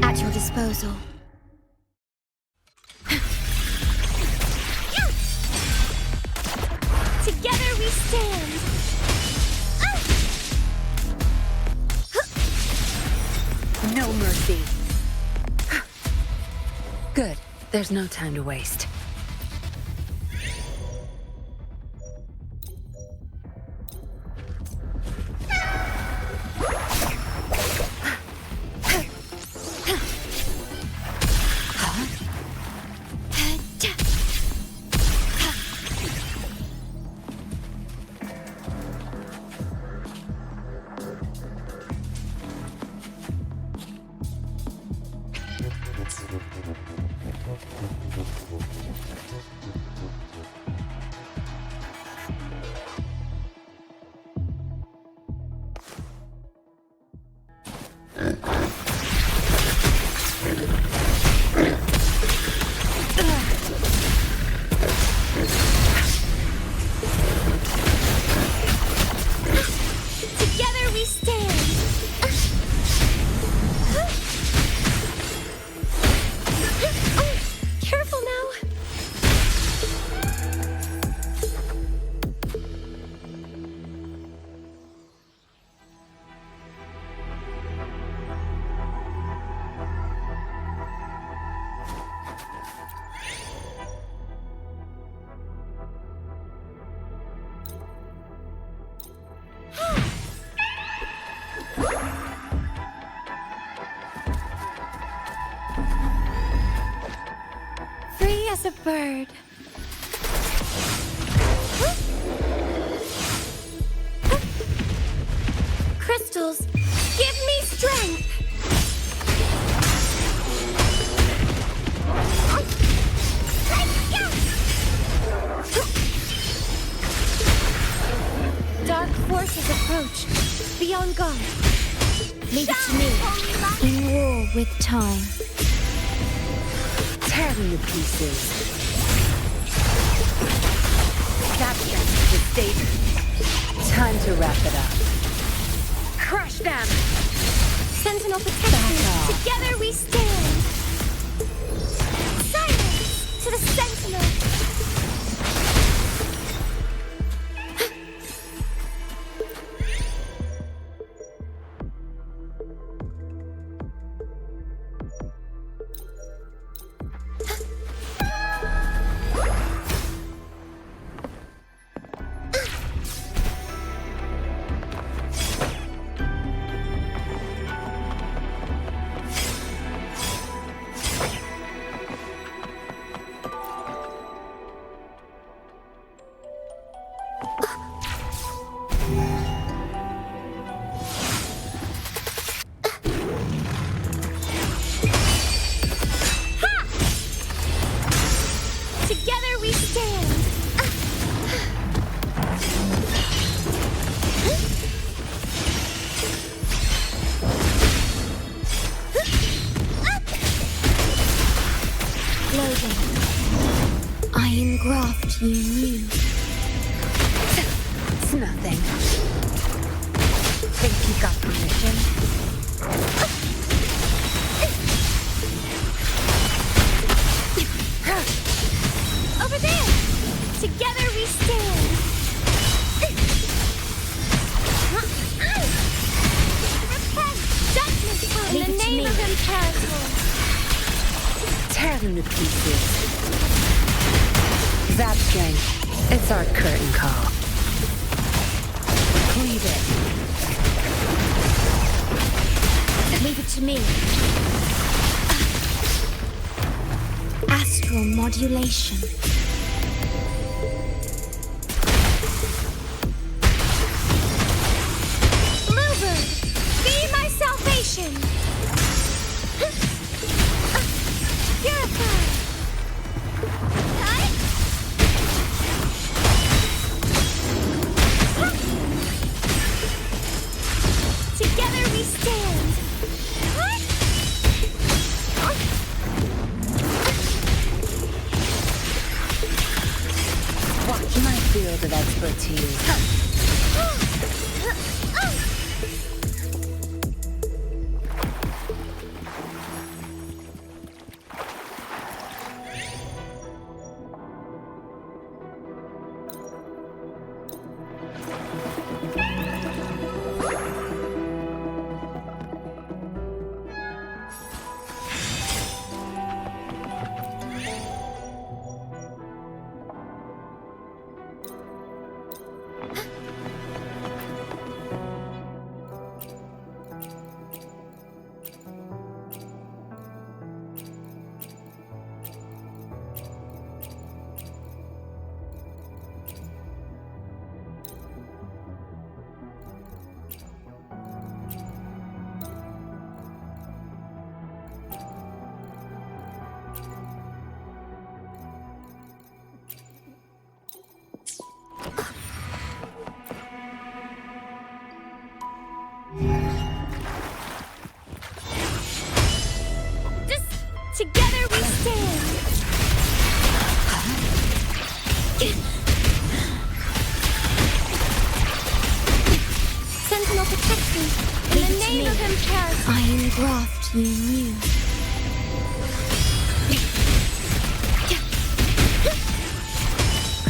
At your disposal. Together we stand! No mercy. Good. There's no time to waste. Together we stand! Careful now! Free as a bird. Crystals, give me strength! Dark forces approach. Be on guard. Leave it to me. In war with time. Tear them to pieces. Capture the state. Time to wrap it up. Crush them! Sentinel protection. Together we stand. Silence to the Sentinel. Together we stand! Loading. I engraft you new. It's nothing. Think you got permission? Over there! Together we stand! Repent! Judgment come in the name of Imperator! Tear them to pieces. Zap strength. It's our curtain call. Cleave it. Leave it to me. Astral modulation. Bluebird, be my salvation. Purify. Together we stand. Sentinel protect me. In the name of imperative. I engraft you new.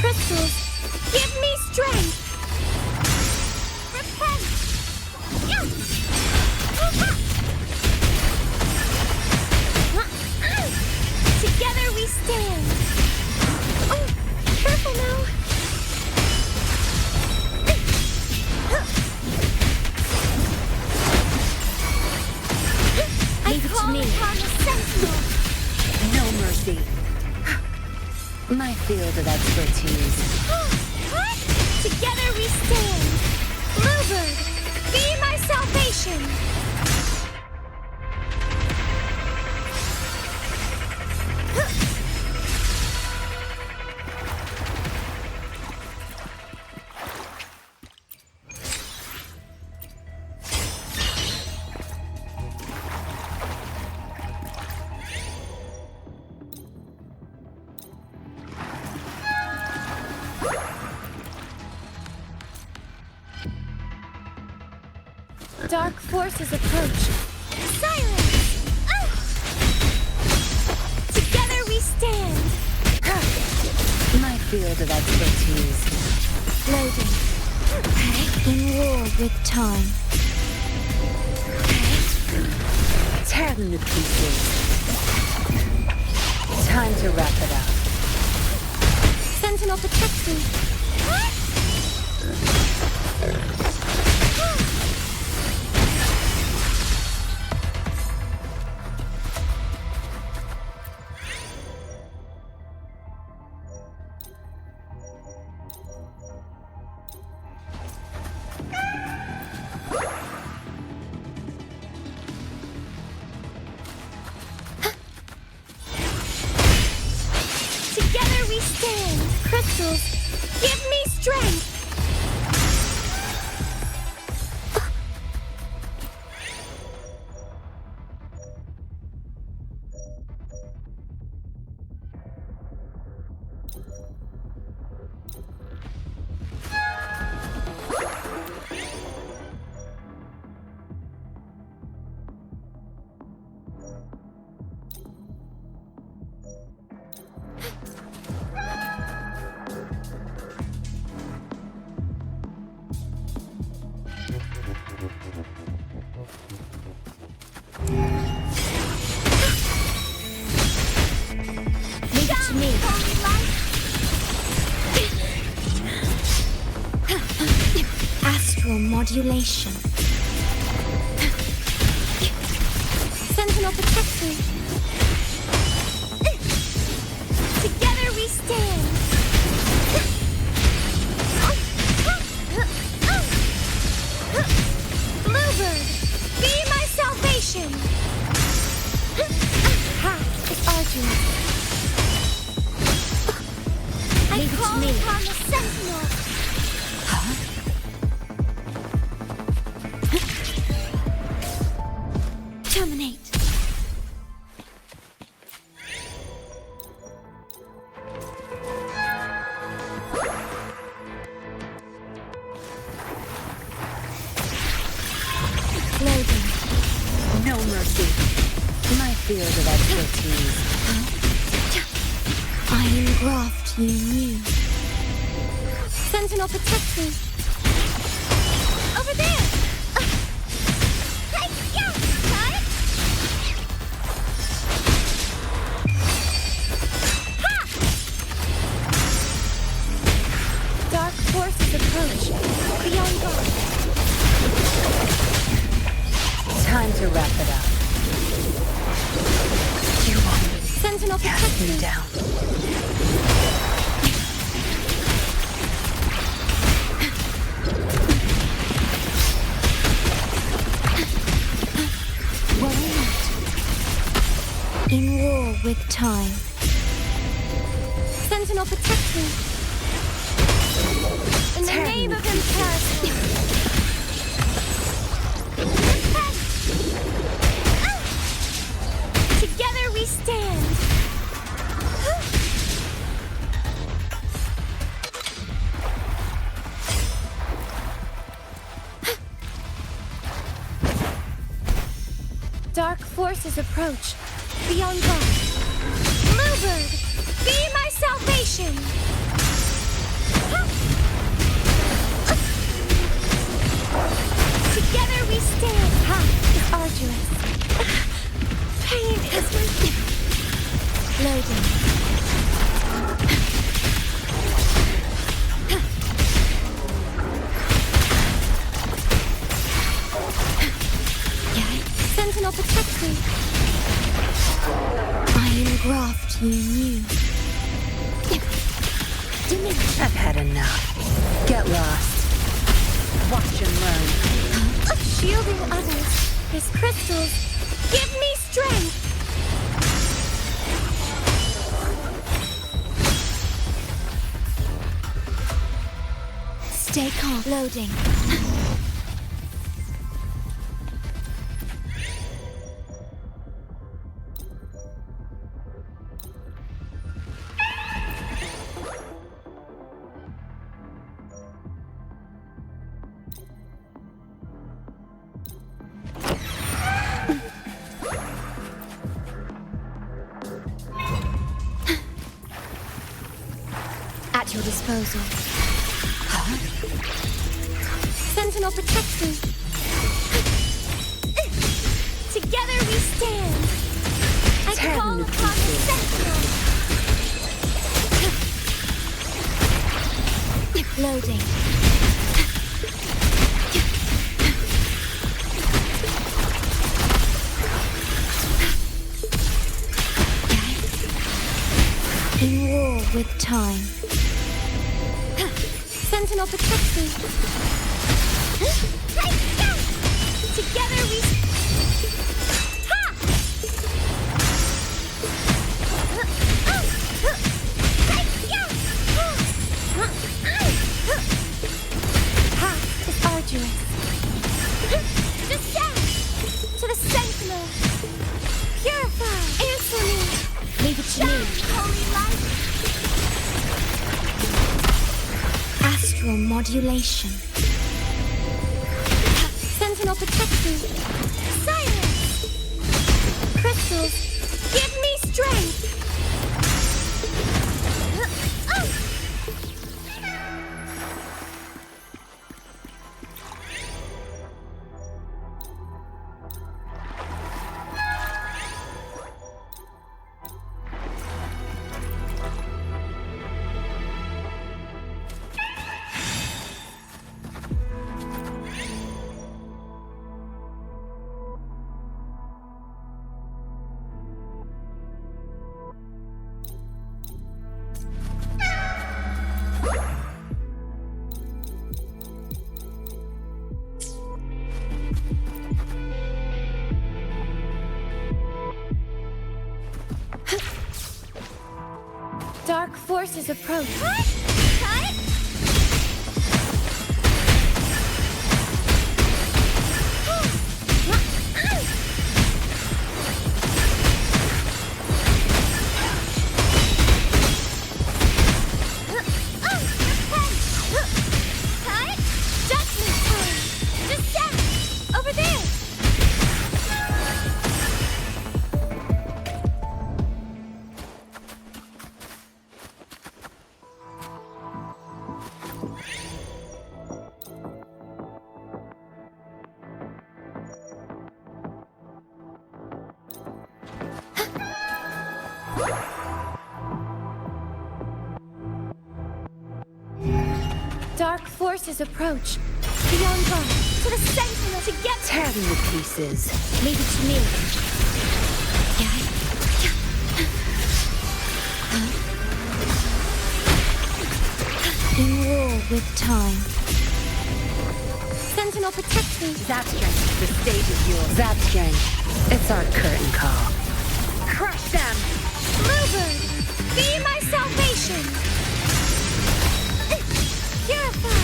Crystals, give me strength. Repent. Together we stand. Oh, careful now. Leave it to me. Upon the sentinel. No mercy. My field of expertise. Together we stand. Bluebird, be my salvation. Dark forces approach. Silence! Ah! Together we stand. My field of expertise. Loading. In war with time. Tear them to pieces. Time to wrap it up. Sentinel protect me. Together we stand. Crystals, give me strength. Leave it to me. Astral modulation. Sentinel protect me. Together we stand. Bluebird, be my salvation. Path is arduous. I call upon the sentinel. Terminate. Loading. No mercy. My field of expertise. I engraft you new. Sentinel protect me. Over there. Hi-ya! Cut. Ha! Dark forces approach. Be on guard. Time to wrap it up. You won't Sentinel protect cast me me. down. Worry not. In war with time. Sentinel protect me. In the Tear name me of to pieces. imperative. Together we stand. Dark forces approach. Be on guard. Bluebird, be my salvation! Together we stand. Path is arduous. Pain is loading. Sentinel protect me. I engraft you new. Diminish. I've had enough. Get lost. Watch and learn. Shielding others. His crystals. Give me strength. Stay calm. Loading. At your disposal. Sentinel protect me. Together we stand. I Tear call them to upon the pieces. Sentinel. Loading. In war with time. Sentinel protect me. Together we... Ha! Path is arduous. Descend to the Sentinel. Purify. Answer me. Leave it to me. Holy light. Astral modulation. Sentinel protect me. Silence. Crystals, give me strength. Dark forces approach. Judgment time. Descend. Over there. Dark forces approach. Be on guard. To the Sentinel to get... Tear them to pieces. Leave it to me. In war with time. Sentinel protect me. Zap strength, the stage is yours. Zap strength, it's our curtain call. Crush them! Bluebird, be my salvation. Purify.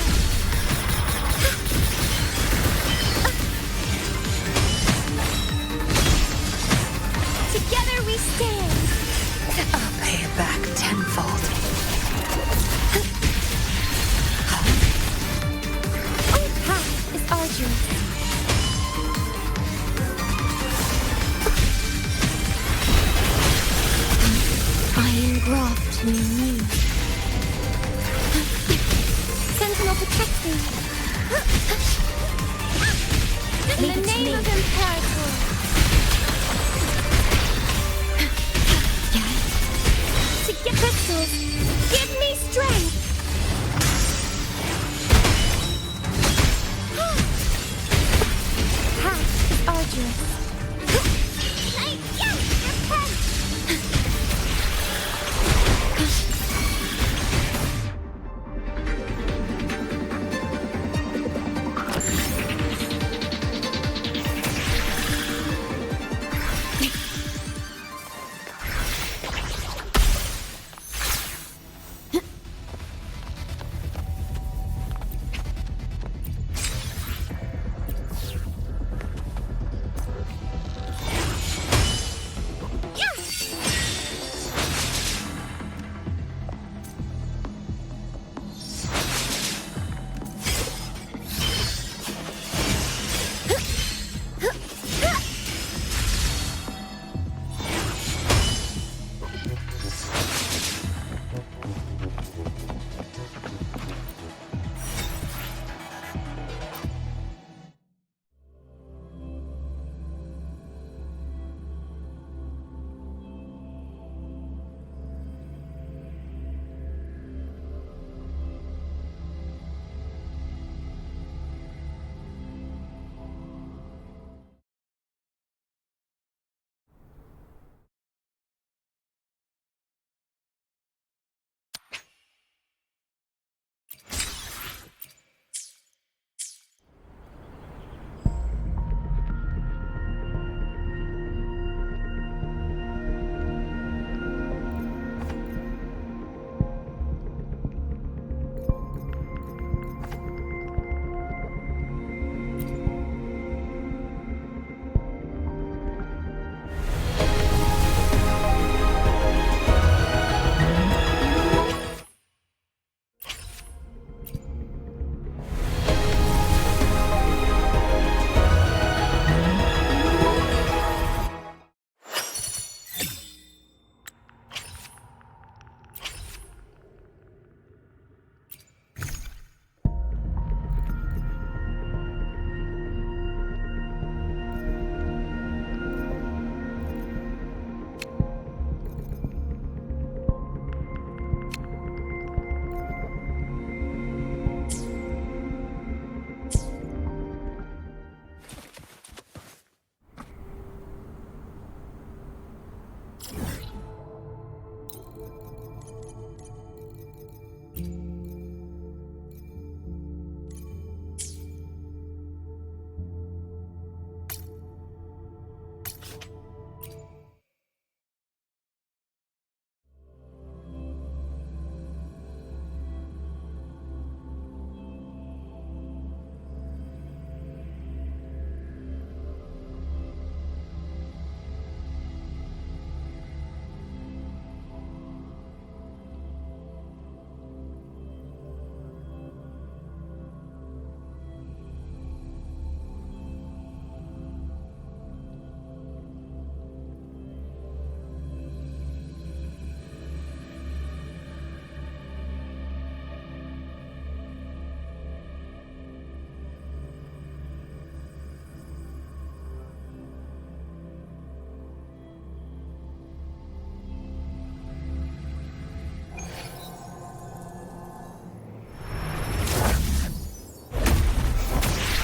Together we stand. I'll pay it back tenfold. Path is arduous. to me anew. Sentinel, protect me. In the name of Imperator. To get crystals, give me strength. Path is arduous.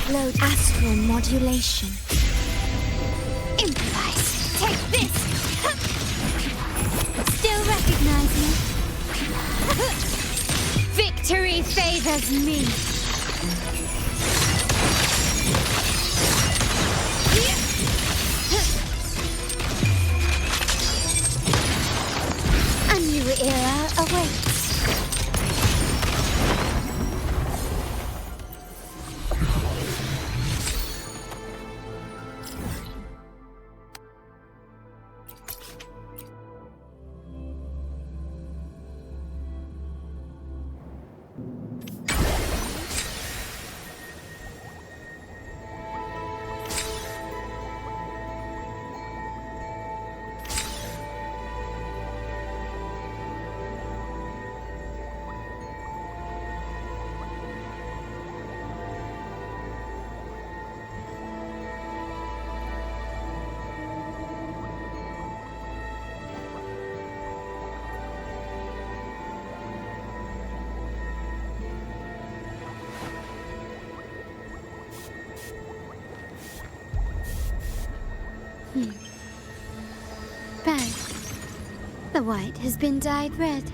Load astral modulation. Improvise. Take this. Still recognize me? Victory favors me. A new era awaits. Bad. The white has been dyed red.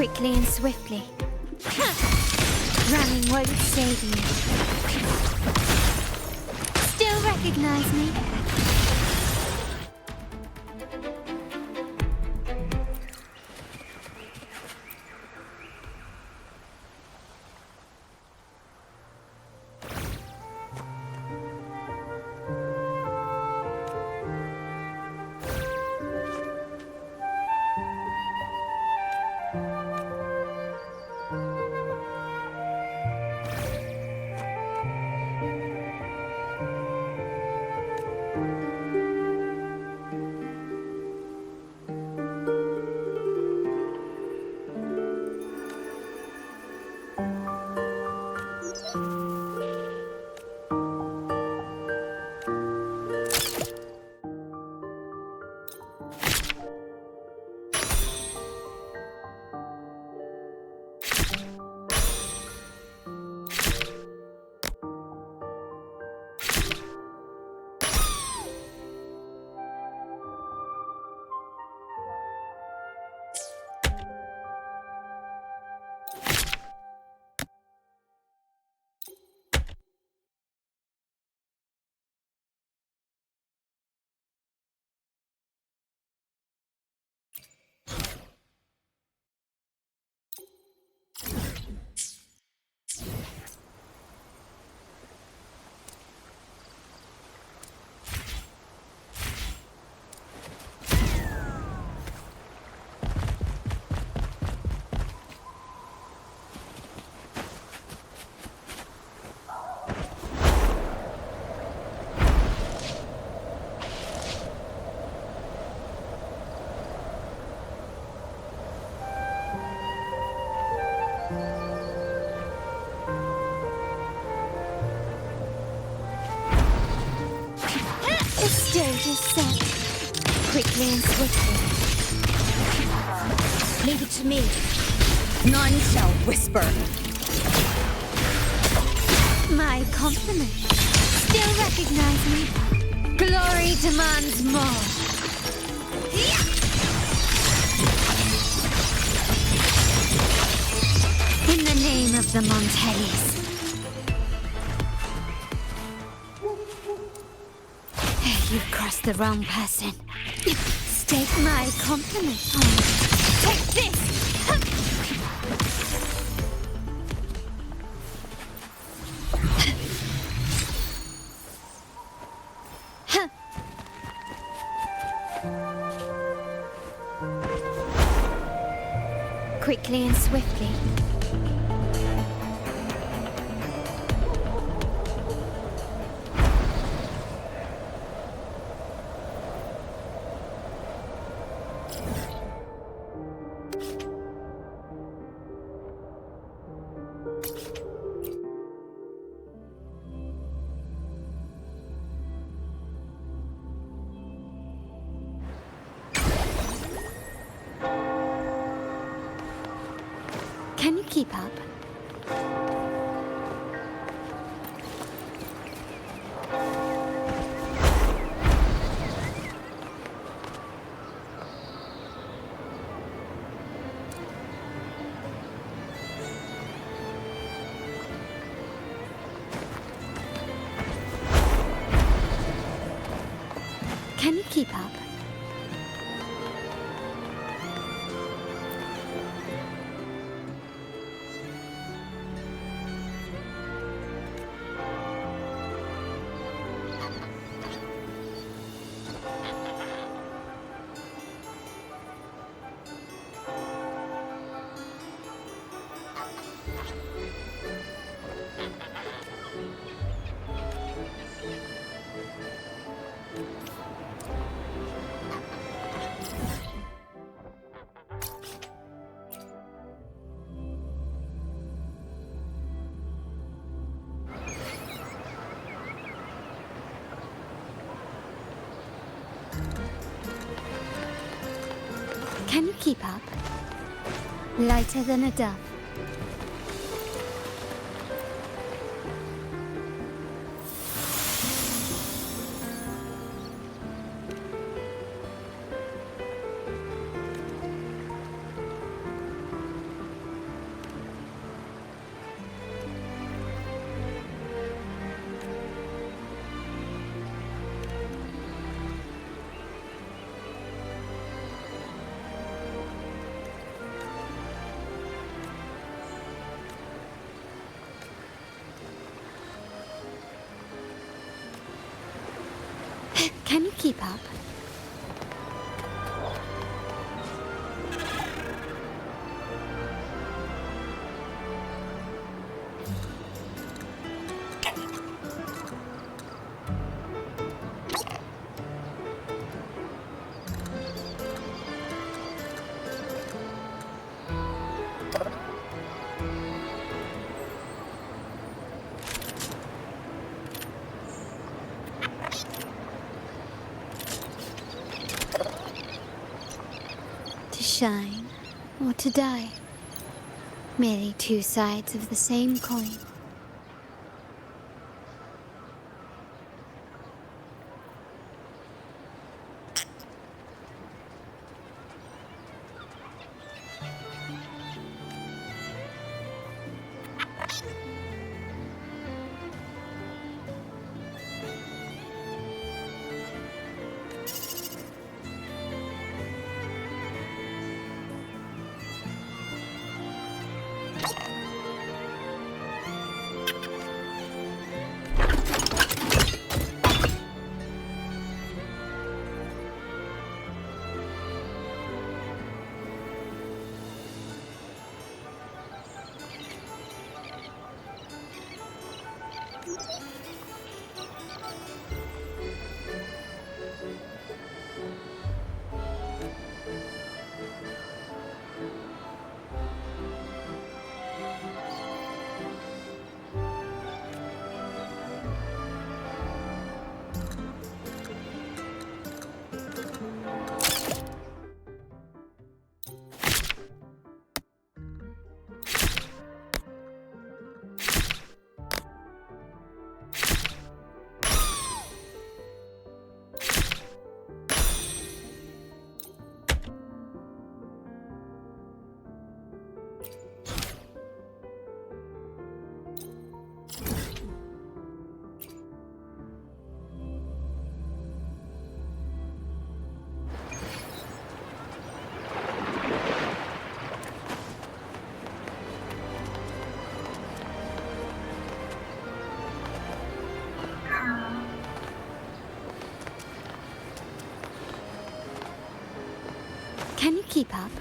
Quickly and swiftly. Running won't save you. Still recognize me? The stage is set. Quickly and swiftly. Leave it to me. None shall whisper. My compliment. Still recognize me? Glory demands more. In the name of the Montellis. You've crossed the wrong person. Stake my compliment. Take this! Quickly and swiftly. Can you keep up? Can you keep up? Can you keep up? Lighter than a dove. Can you keep up? To shine or to die. Merely two sides of the same coin. Can you keep up?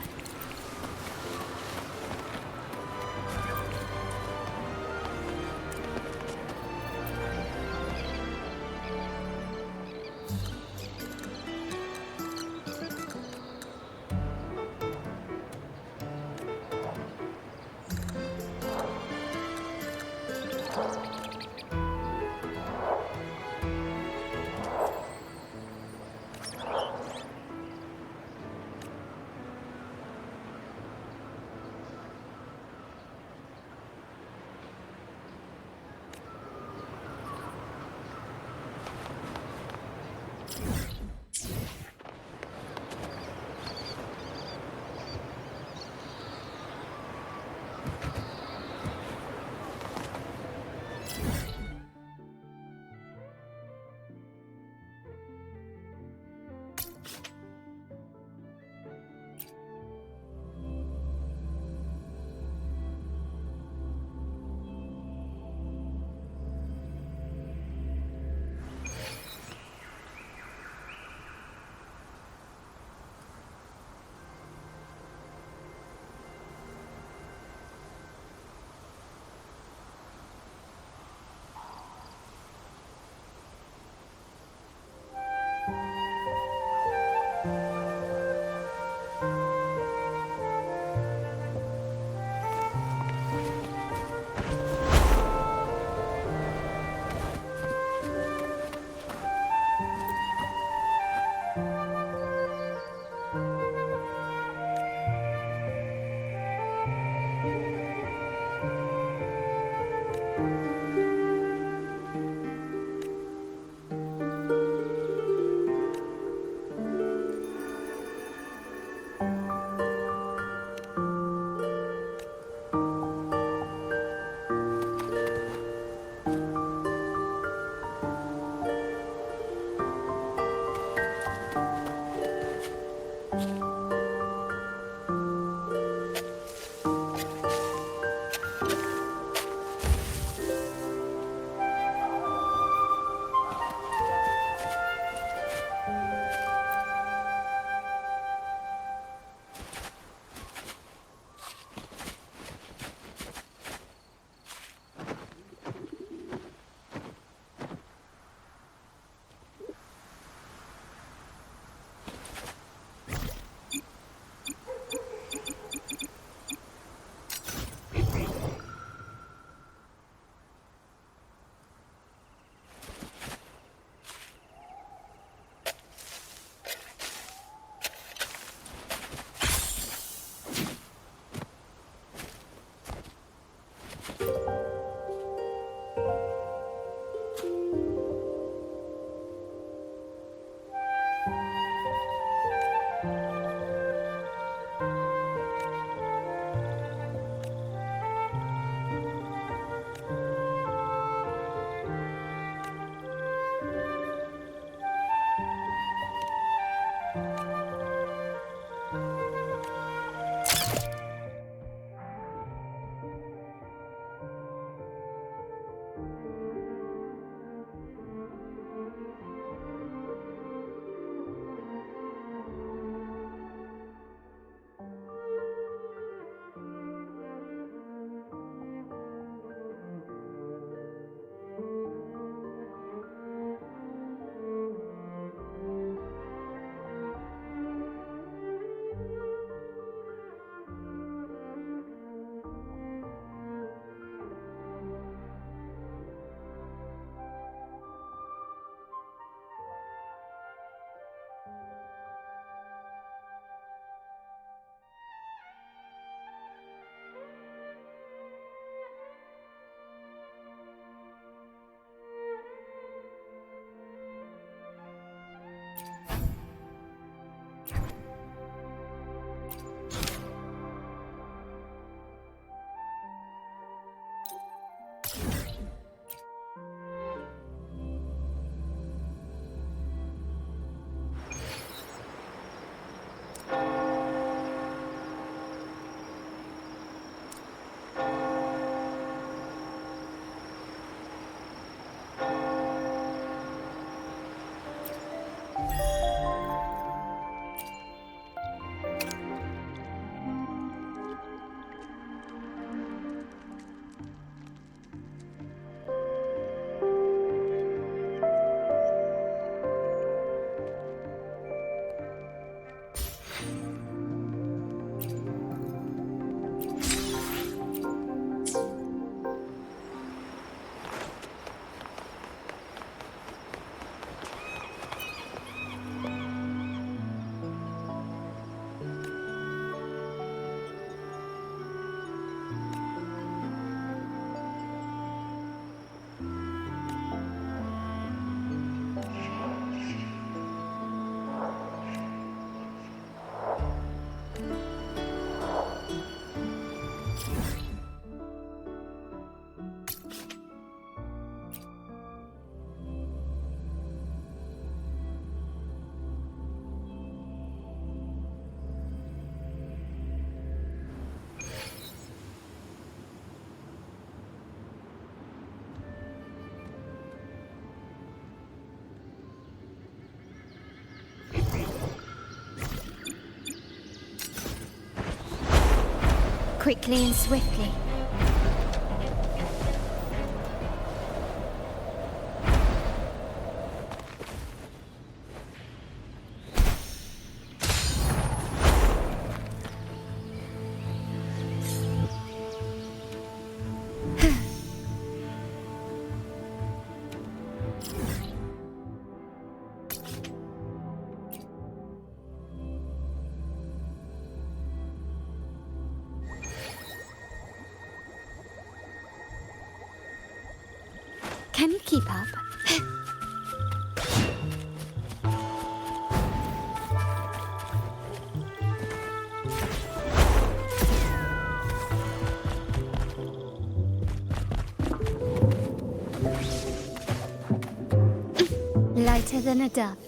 quickly and swiftly. Can you keep up? Lighter than a dove.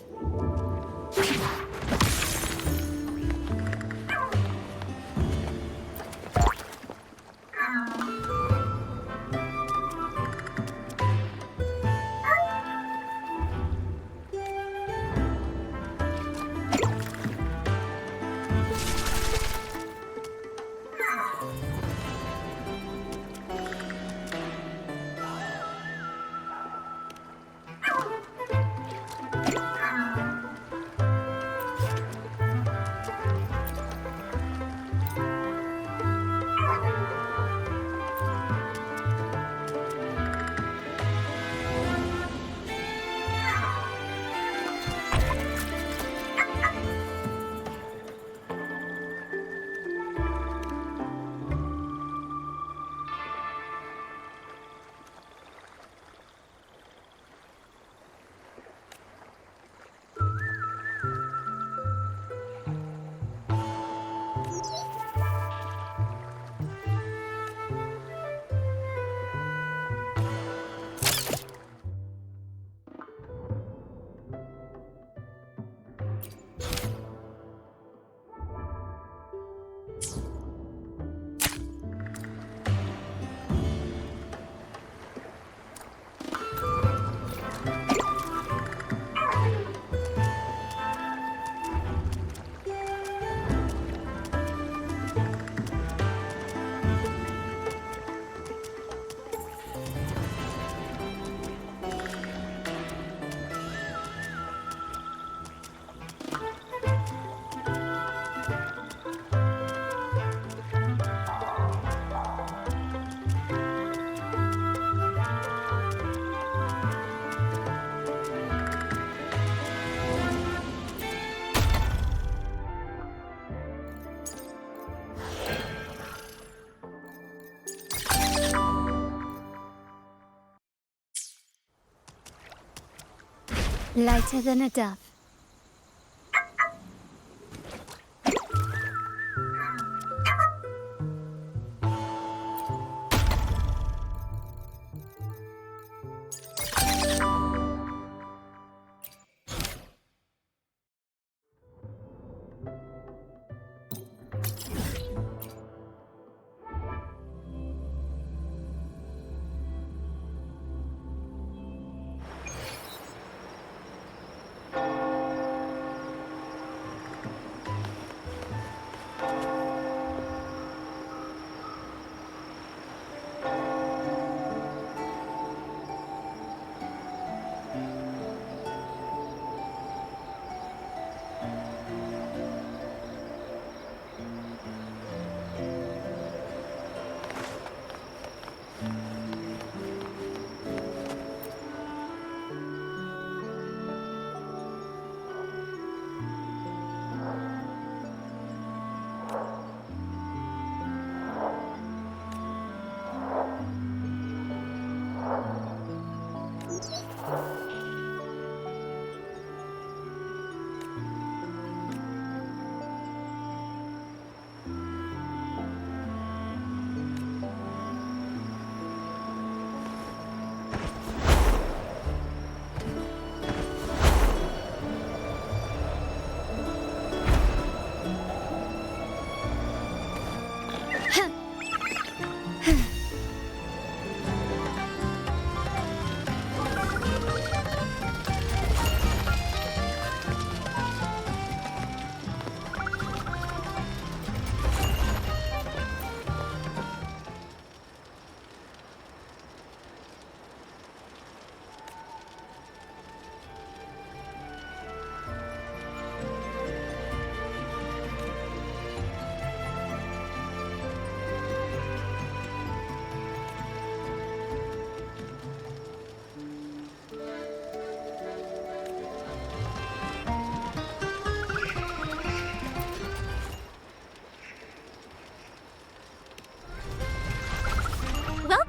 Lighter than a dove.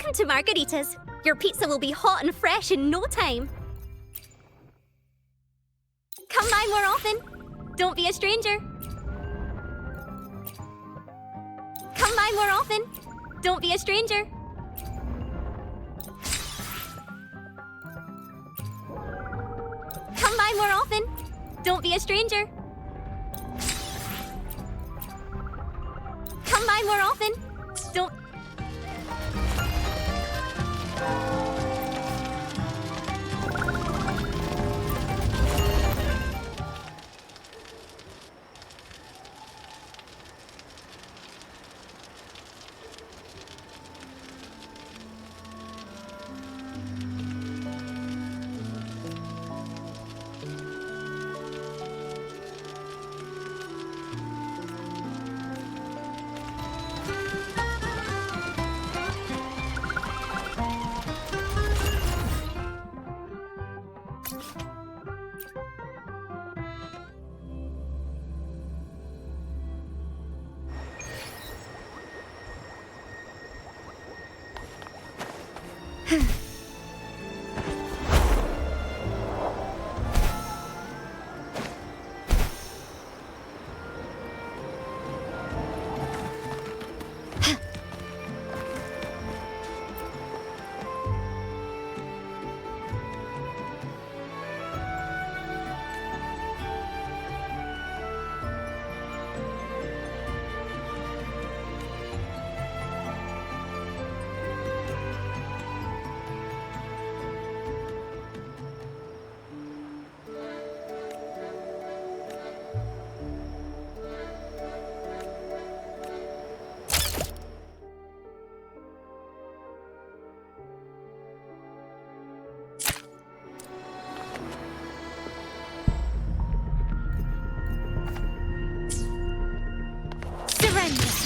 Welcome to Margarita's. Your pizza will be hot and fresh in no time. Come by more often. Don't be a stranger. Come by more often. Don't be a stranger. Come by more often. Don't be a stranger. Come by more often. Don't... Surrender.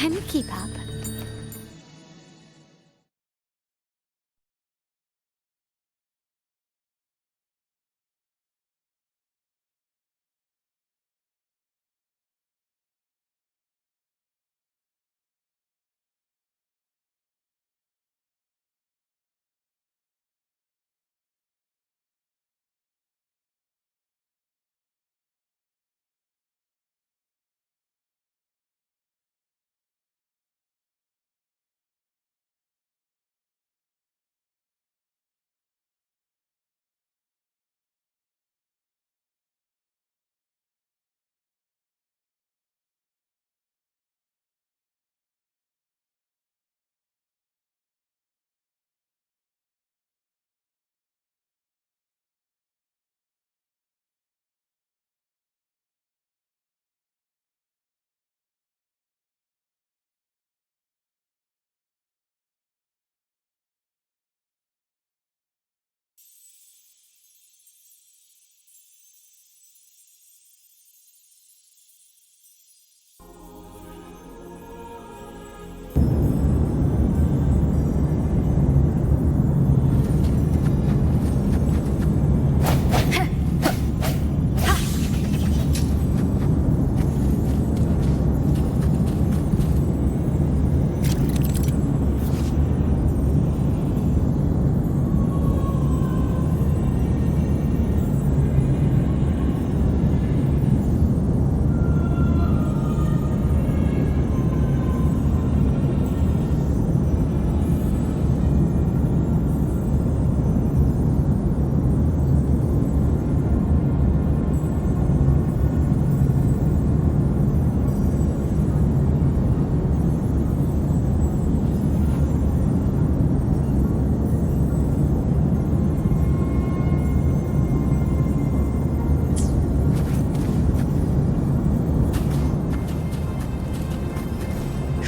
Can you keep up?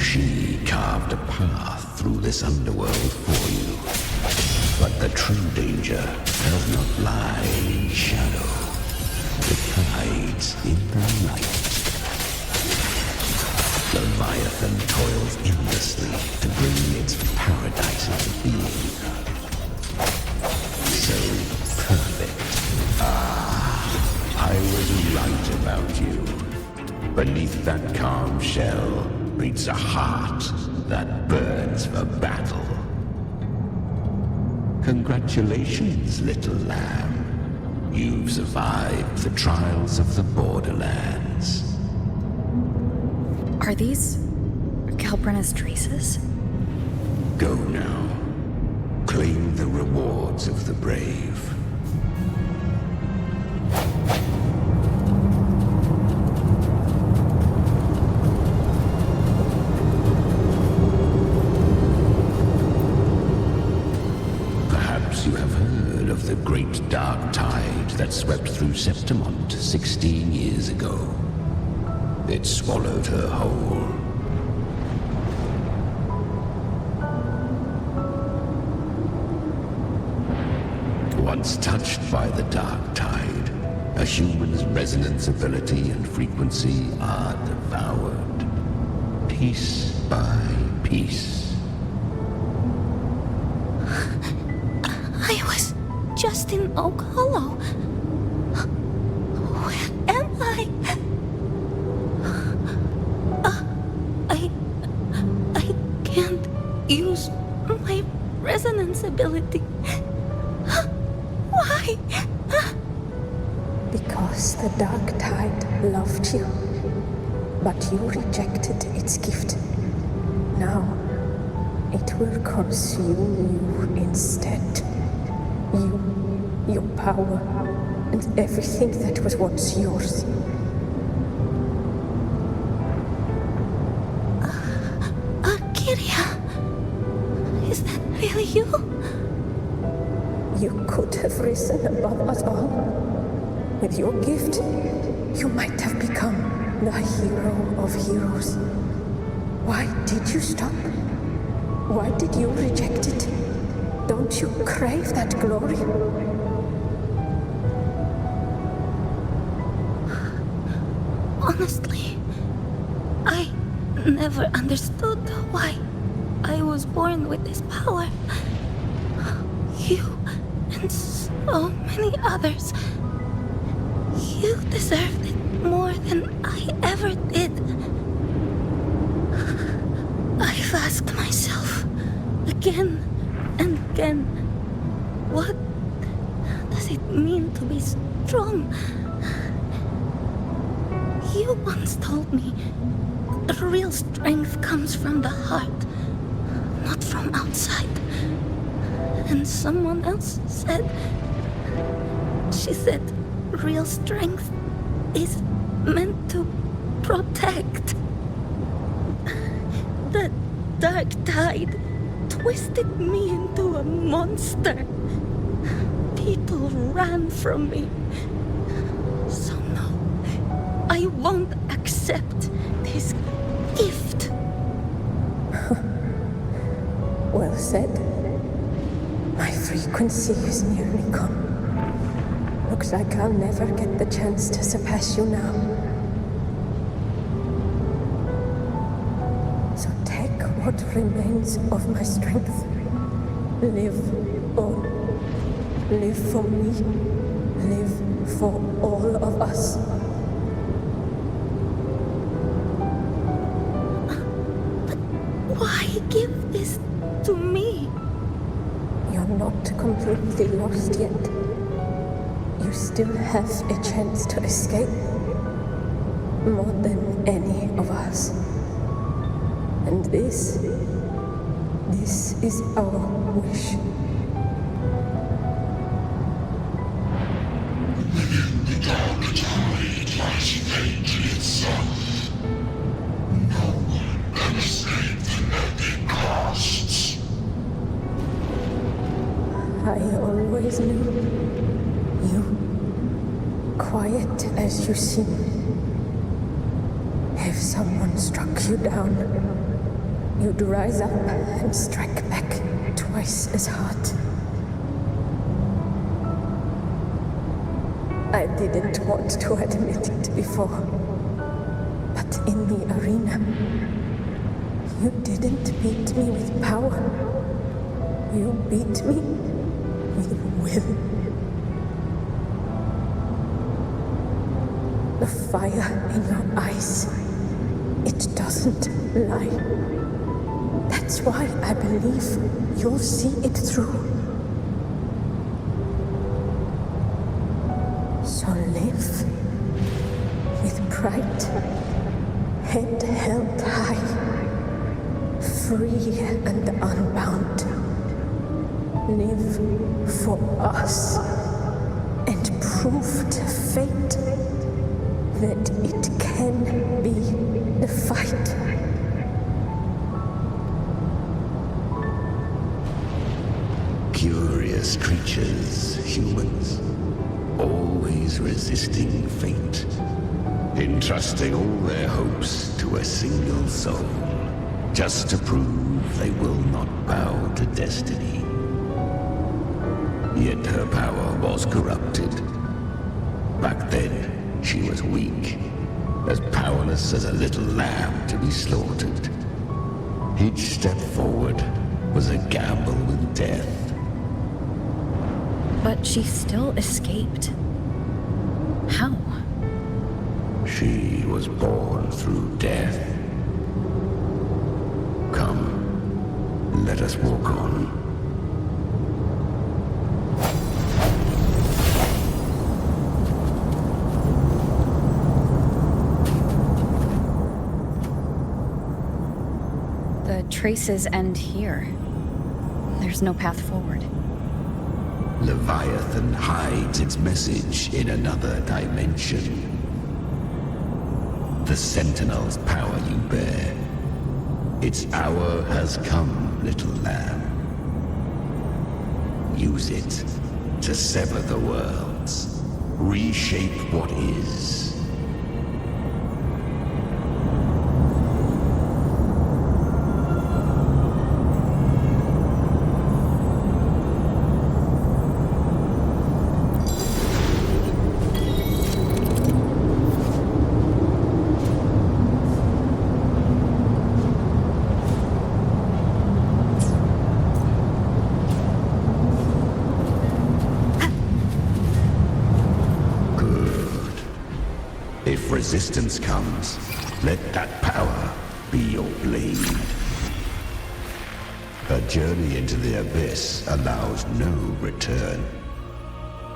She carved a path through this underworld for you. But the true danger does not lie in shadow. It hides in the light. Leviathan toils endlessly to bring its paradise into being. So perfect. I was right about you. Beneath that calm shell beats a heart that burns for battle. Congratulations, little lamb. You've survived the trials of the borderlands. Are these Calbrenna's traces? Go now. Claim the rewards of the brave. Perhaps you have heard of the great dark tide that swept through Septimont 16 years ago. It swallowed her whole. Once touched by the dark tide, a human's resonance ability and frequency are devoured, piece by piece. I was just in Oak Hollow. Where am I? I can't use my resonance ability. Why? Because the dark tide loved you, but you rejected its gift. Now, it will consume you instead. You, your power, and everything that was once yours. Kiria, is that really you? You could have risen above us all. With your gift, you might have become the hero of heroes. Why did you stop? Why did you reject it? Don't you crave that glory? Honestly, I never understood why I was born with this power. You and so many others. You deserved it more than I ever did. I've asked myself again and again, what does it mean to be strong? You once told me the real strength comes from the heart, not from outside. And someone else said, she said, real strength is meant to protect. The dark tide twisted me into a monster. People ran from me. So no, I won't accept this gift. Well said. My frequency is nearly gone. Looks like I'll never get the chance to surpass you now. So take what remains of my strength. Live on. Live for me. Live for all of us. But why give this to me? You're not completely lost yet. You still have a chance to escape. More than any of us. And this is our wish. Within the dark tide lies fate itself. No one can escape the net it casts. I always knew you, quiet as you seem. If someone struck you down, you'd rise up and strike back twice as hard. I didn't want to admit it before, but in the arena, you didn't beat me with power. You beat me with will. The fire in your eyes, it doesn't lie. That's why I believe you'll see it through. So live with pride, head held high, free and unbound. Live for us and prove to fate that it can be the fight. Curious creatures, humans, always resisting fate, entrusting all their hopes to a single soul, just to prove they will not bow to destiny. Yet her power was corrupted. Back then, she was weak, as powerless as a little lamb to be slaughtered. Each step forward was a gamble with death. But she still escaped. How? She was born through death. Come, let us walk on. The traces end here. There's no path forward. Leviathan hides its message in another dimension. The Sentinel's power you bear. Its hour has come, little lamb. Use it to sever the worlds, reshape what is. If resistance comes, let that power be your blade. A journey into the abyss allows no return.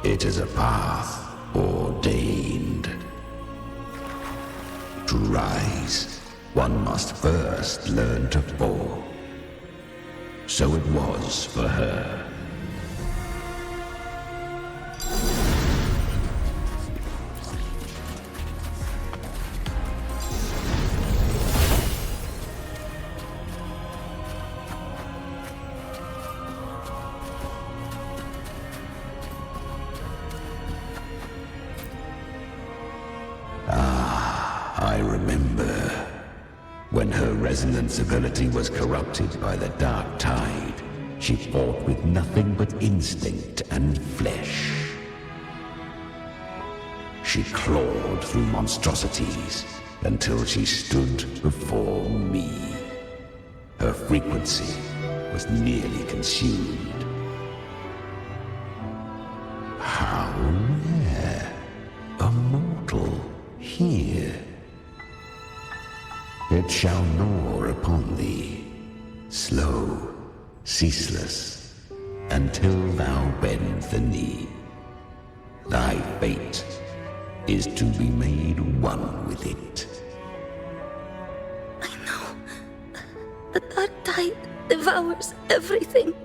It is a path ordained. To rise, one must first learn to fall. So it was for her. I remember when her resonance ability was corrupted by the dark tide. She fought with nothing but instinct and flesh. She clawed through monstrosities until she stood before me. Her frequency was nearly consumed. How rare! A mortal here. It shall gnaw upon thee, slow, ceaseless, until thou bend the knee. Thy fate is to be made one with it. I know. The dark tide devours everything,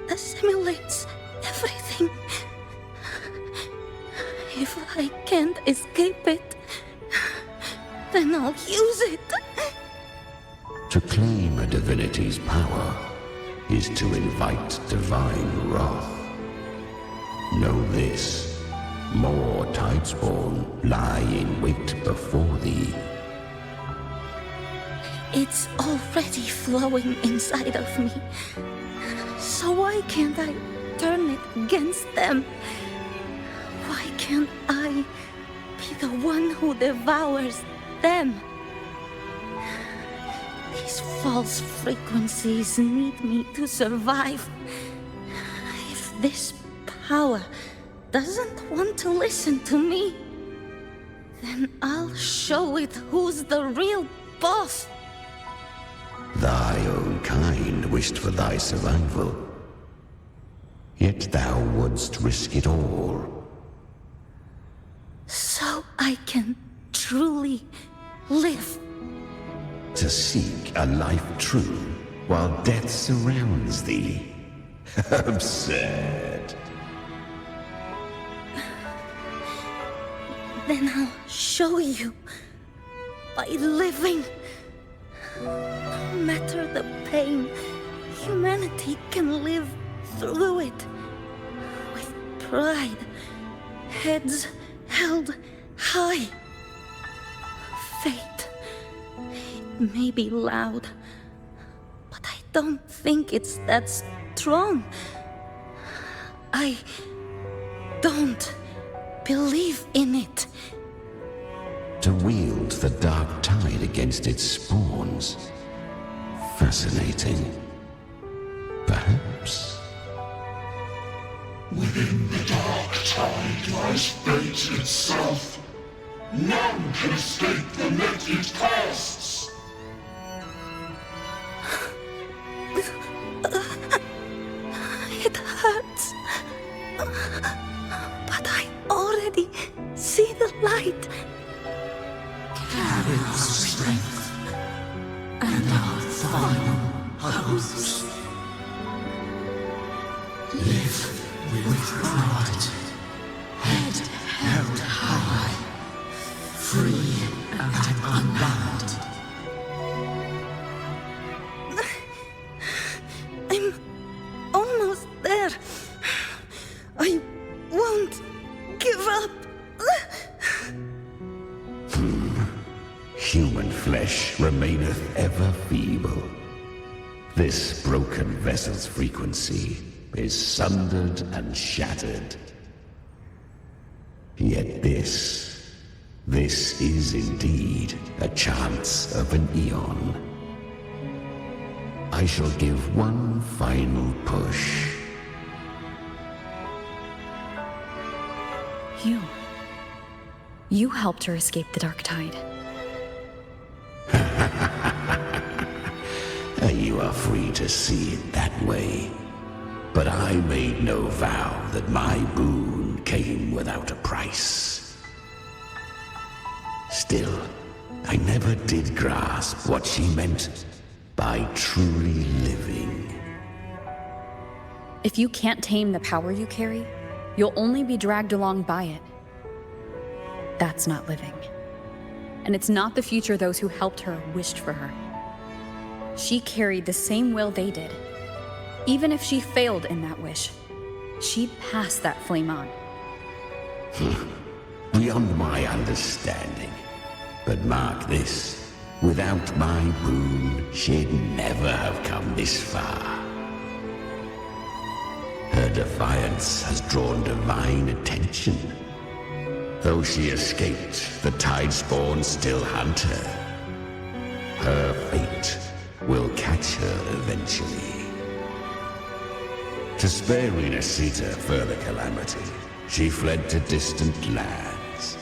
assimilates everything. If I can't escape it, then I'll use it. To claim a divinity's power is to invite divine wrath. Know this, more tidespawn lie in wait before thee. It's already flowing inside of me. So why can't I turn it against them? Why can't I be the one who devours them? These false frequencies need me to survive. If this power doesn't want to listen to me, then I'll show it who's the real boss. Thy own kind wished for thy survival. Yet thou wouldst risk it all. So I can truly live. To seek a life true while death surrounds thee. Absurd. Then I'll show you by living. No matter the pain, humanity can live through it with pride, heads held high. Fate, it may be loud, but I don't think it's that strong. I don't believe in it. To wield the dark tide against its spawns. Fascinating. Perhaps. Within the dark tide lies fate itself. None can escape the net it casts. It hurts. But I already see the light. Carry our strength and our final hopes. Live with pride, head held high, free and unbound. I'm almost there. I won't give up. Human flesh remaineth ever feeble. This broken vessel's frequency is sundered and shattered. Yet this is indeed a chance of an eon. I shall give one final push. You helped her escape the dark tide. You are free to see it that way. But I made no vow that my boon came without a price. Still, I never did grasp what she meant by truly living. If you can't tame the power you carry, you'll only be dragged along by it. That's not living. And it's not the future those who helped her wished for her. She carried the same will they did. Even if she failed in that wish, she'd pass that flame on. Beyond my understanding. But mark this, without my boon, she'd never have come this far. Her defiance has drawn divine attention. Though she escaped, the tide spawn still hunt her. Her fate will catch her eventually. To spare Renasita further calamity, she fled to distant lands,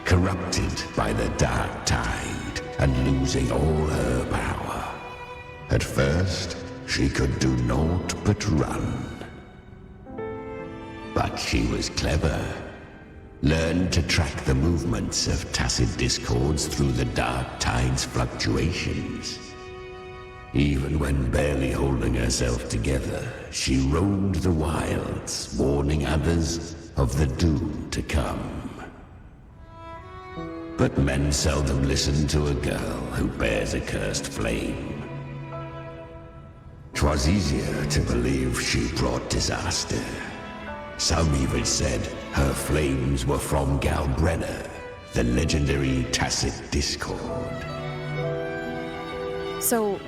corrupted by the dark tide and losing all her power. At first, she could do naught but run. But she was clever. Learned to track the movements of tacit discords through the dark tide's fluctuations. Even when barely holding herself together, she roamed the wilds, warning others of the doom to come. But men seldom listen to a girl who bears a cursed flame. 'Twas easier to believe she brought disaster. Some even said her flames were from Galbrenna, the legendary tacit discord. So,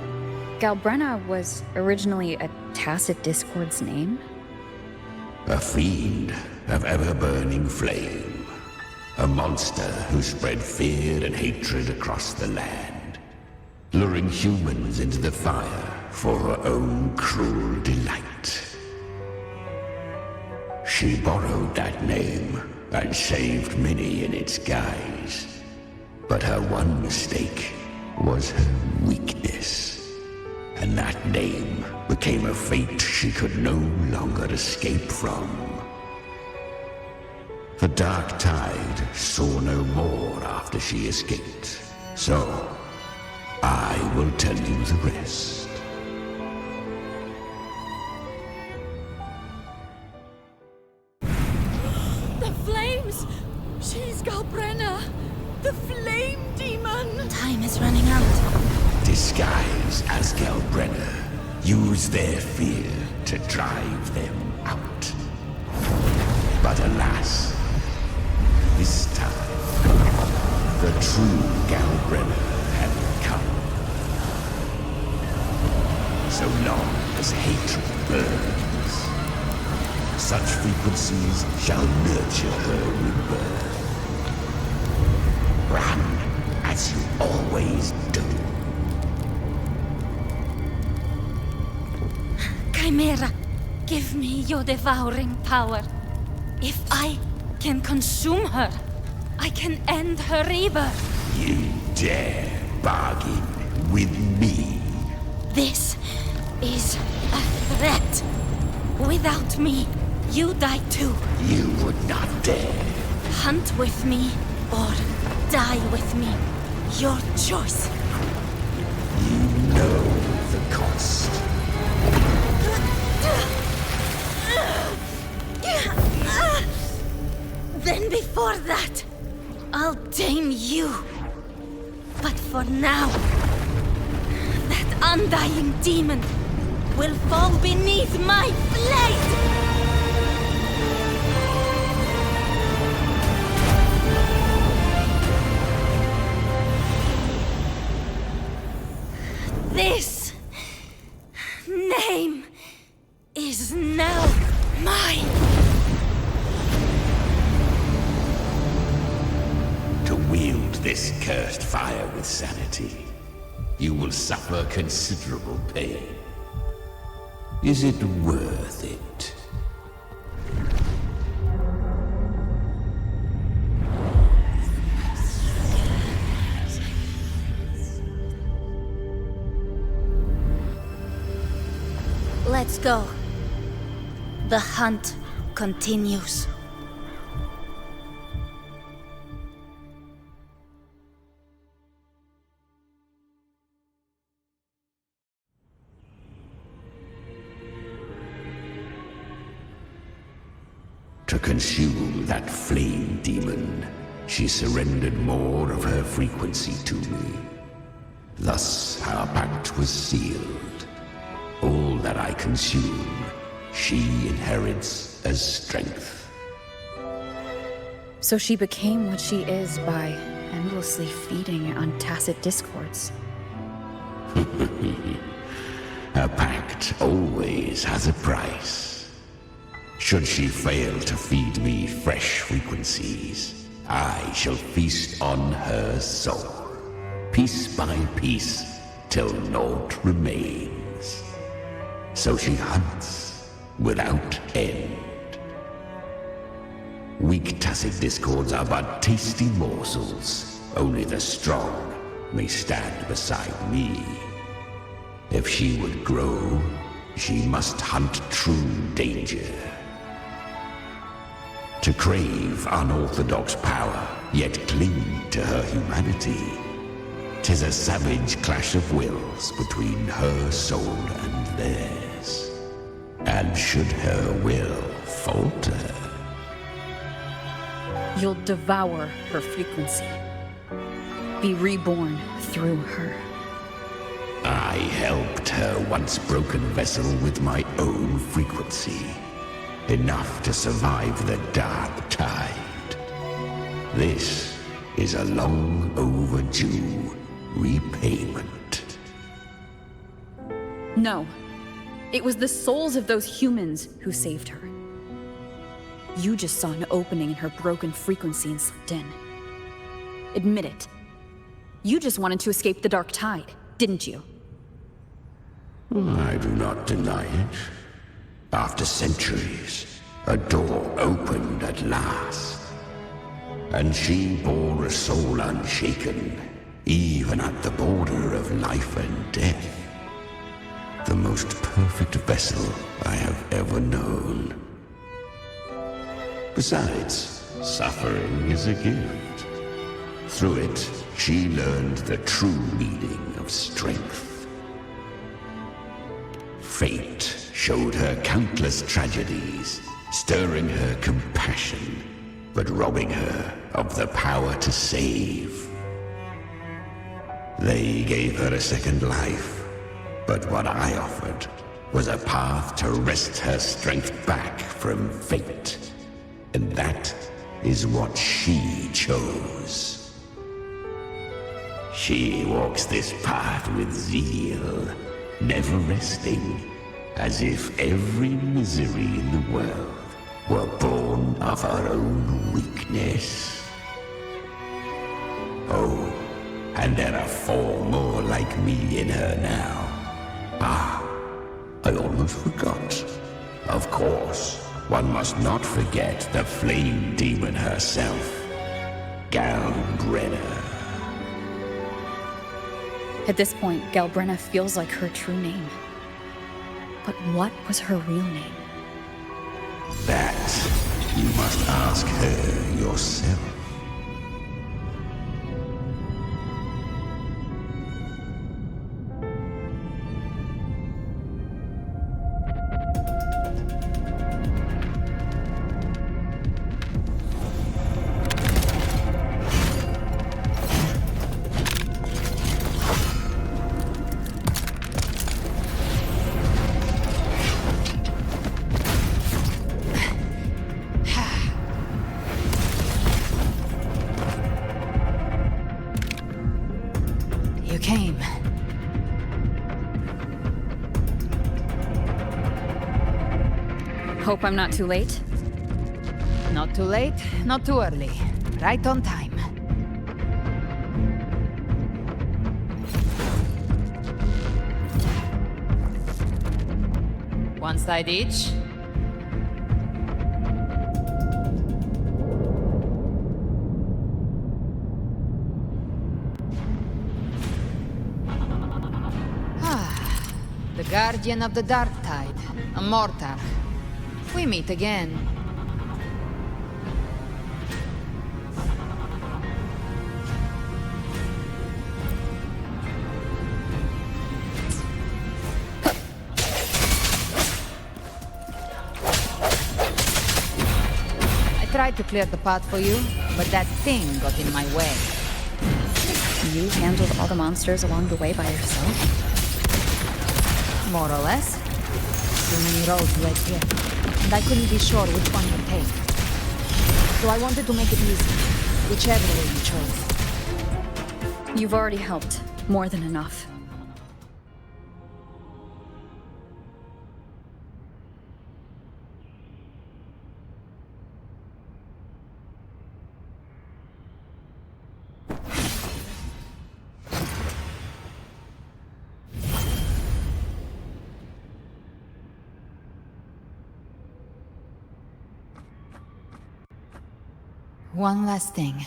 Galbrenna was originally a tacit discord's name? A fiend of ever-burning flame. A monster who spread fear and hatred across the land, luring humans into the fire for her own cruel delight. She borrowed that name and saved many in its guise. But her one mistake was her weakness. And that name became a fate she could no longer escape from. The Dark Tide saw no more after she escaped. So, I will tell you the rest. The flames! She's Galbrenna! The flame demon! Time is running out. Disguised as Galbrenna, use their fear to drive them out. But alas, this time, the true Galbrenna had come. So long as hatred burns, such frequencies shall nurture her rebirth. Run as you always do. Chimera, give me your devouring power. If I can consume her, I can end her rebirth. You dare bargain with me? This is a threat. Without me, you die too. You would not dare. Hunt with me or die with me. Your choice. You know the cost. Then before that, I'll tame you. But for now, that undying demon will fall beneath my blade! This name is now mine. To wield this cursed fire with sanity, you will suffer considerable pain. Is it worth it? Let's go. The hunt continues. To consume that flame demon, she surrendered more of her frequency to me. Thus, our pact was sealed. All that I consume, she inherits as strength. So she became what she is by endlessly feeding on tacit discords. A pact always has a price. Should she fail to feed me fresh frequencies, I shall feast on her soul, piece by piece, till naught remains. So she hunts without end. Weak tacit discords are but tasty morsels. Only the strong may stand beside me. If she would grow, she must hunt true danger. To crave unorthodox power, yet cling to her humanity, 'tis a savage clash of wills between her soul and theirs. And should her will falter, You'll devour her frequency. Be reborn through her. I helped her once broken vessel with my own frequency. Enough to survive the Dark Tide. This is a long overdue repayment. No. It was the souls of those humans who saved her. You just saw an opening in her broken frequency and slipped in. Admit it. You just wanted to escape the dark tide, didn't you? I do not deny it. After centuries, a door opened at last. And she bore a soul unshaken, even at the border of life and death. The most perfect vessel I have ever known. Besides, suffering is a gift. Through it, she learned the true meaning of strength. Fate showed her countless tragedies, stirring her compassion, but robbing her of the power to save. They gave her a second life, but what I offered was a path to wrest her strength back from fate. And that is what she chose. She walks this path with zeal, never resting, as if every misery in the world were born of her own weakness. Oh, and there are 4 more like me in her now. Ah, I almost forgot. Of course, one must not forget the flame demon herself, Galbrenna. At this point, Galbrenna feels like her true name. But what was her real name? That you must ask her yourself. Hope I'm not too late. Not too late, not too early. Right on time. One side each. The Guardian of the Dark Tide, a mortar. We meet again. I tried to clear the path for you, but that thing got in my way. You handled all the monsters along the way by yourself? More or less. Too many roads led here, and I couldn't be sure which one to take. So I wanted to make it easy, whichever way you chose. You've already helped. More than enough. One last thing.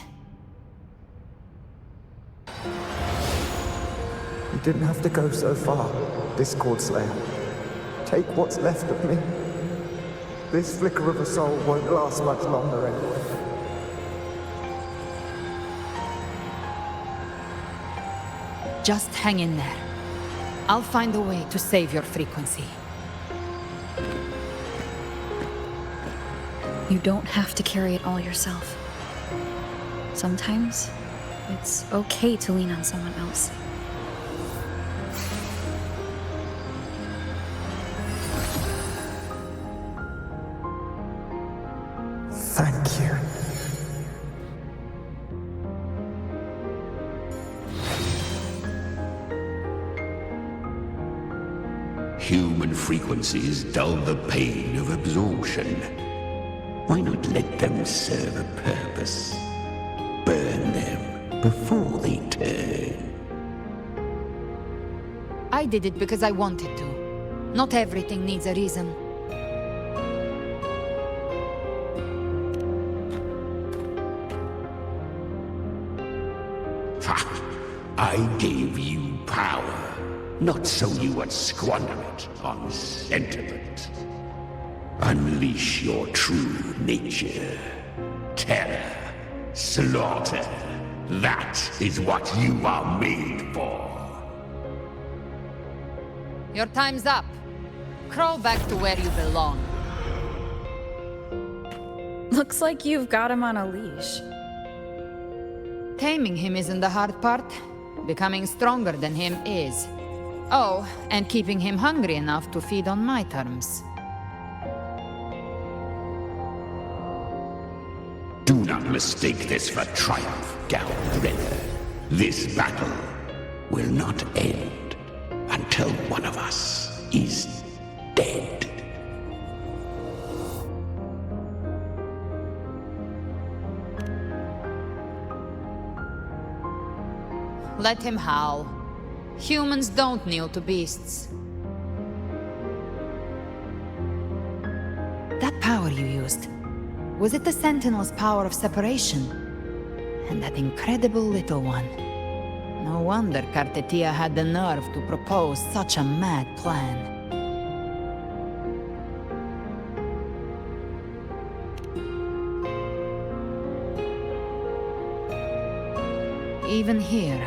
You didn't have to go so far, Discord Slayer. Take what's left of me. This flicker of a soul won't last much longer anyway. Just hang in there. I'll find a way to save your frequency. You don't have to carry it all yourself. Sometimes, it's okay to lean on someone else. Thank you. Human frequencies dull the pain of absorption. Why not let them serve a purpose? Burn them before they turn. I did it because I wanted to. Not everything needs a reason. Ha! I gave you power, not so you would squander it on sentiment. Unleash your true nature. Terror, slaughter. That is what you are made for. Your time's up. Crawl back to where you belong. Looks like you've got him on a leash. Taming him isn't the hard part. Becoming stronger than him is. Oh, and keeping him hungry enough to feed on my terms. Do not mistake this for triumph, Galbrenner. This battle will not end until one of us is dead. Let him howl. Humans don't kneel to beasts. That power you used, was it the Sentinel's power of separation? And that incredible little one. No wonder Cartetia had the nerve to propose such a mad plan. Even here,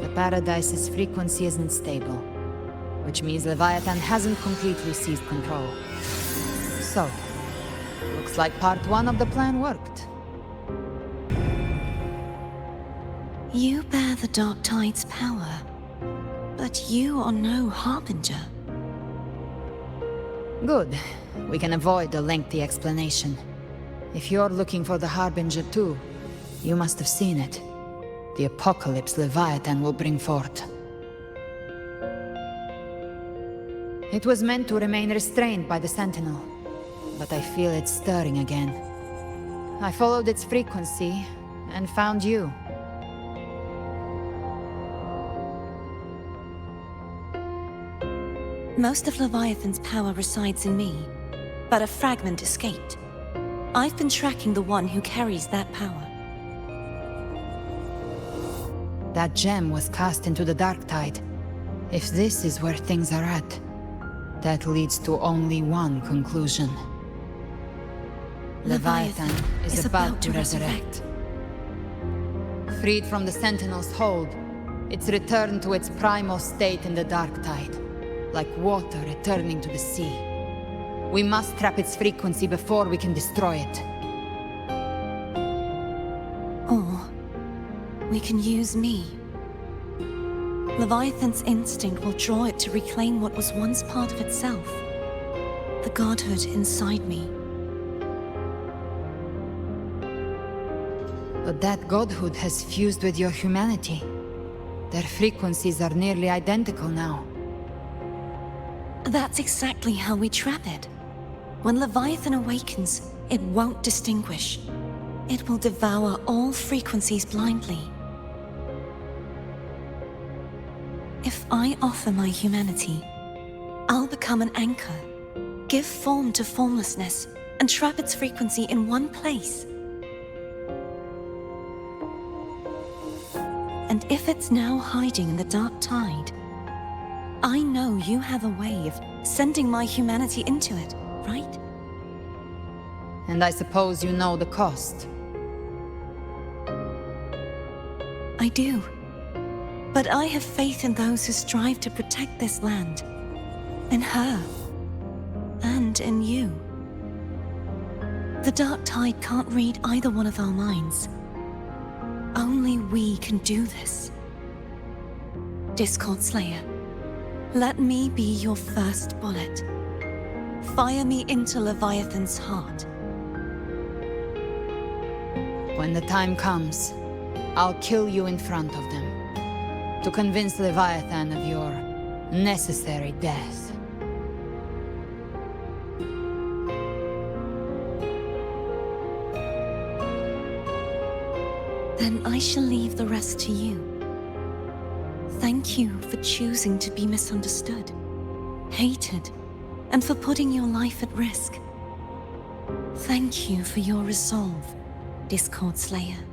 the Paradise's frequency isn't stable, which means Leviathan hasn't completely seized control. So, looks like part one of the plan worked. You bear the Dark Tide's power, but you are no Harbinger. Good. We can avoid a lengthy explanation. If you're looking for the Harbinger too, you must have seen it. The apocalypse Leviathan will bring forth. It was meant to remain restrained by the Sentinel, but I feel it stirring again. I followed its frequency and found you. Most of Leviathan's power resides in me, but a fragment escaped. I've been tracking the one who carries that power. That gem was cast into the Dark Tide. If this is where things are at, that leads to only one conclusion. Leviathan is about to resurrect. Freed from the Sentinel's hold, it's returned to its primal state in the Dark Tide, like water returning to the sea. We must trap its frequency before we can destroy it. Or we can use me. Leviathan's instinct will draw it to reclaim what was once part of itself. The godhood inside me. But that godhood has fused with your humanity. Their frequencies are nearly identical now. That's exactly how we trap it. When Leviathan awakens, it won't distinguish. It will devour all frequencies blindly. If I offer my humanity, I'll become an anchor, give form to formlessness, and trap its frequency in one place. And if it's now hiding in the Dark Tide, I know you have a way of sending my humanity into it, right? And I suppose you know the cost. I do. But I have faith in those who strive to protect this land. In her. And in you. The Dark Tide can't read either one of our minds. Only we can do this. Discord Slayer, let me be your first bullet. Fire me into Leviathan's heart. When the time comes, I'll kill you in front of them. To convince Leviathan of your necessary death. Then I shall leave the rest to you. Thank you for choosing to be misunderstood, hated, and for putting your life at risk. Thank you for your resolve, Discord Slayer.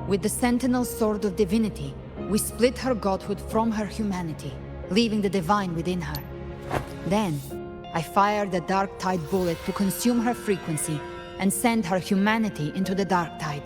With the Sentinel Sword of Divinity, we split her godhood from her humanity, leaving the divine within her. Then, I fired a Dark Tide bullet to consume her frequency and send her humanity into the Dark Tide.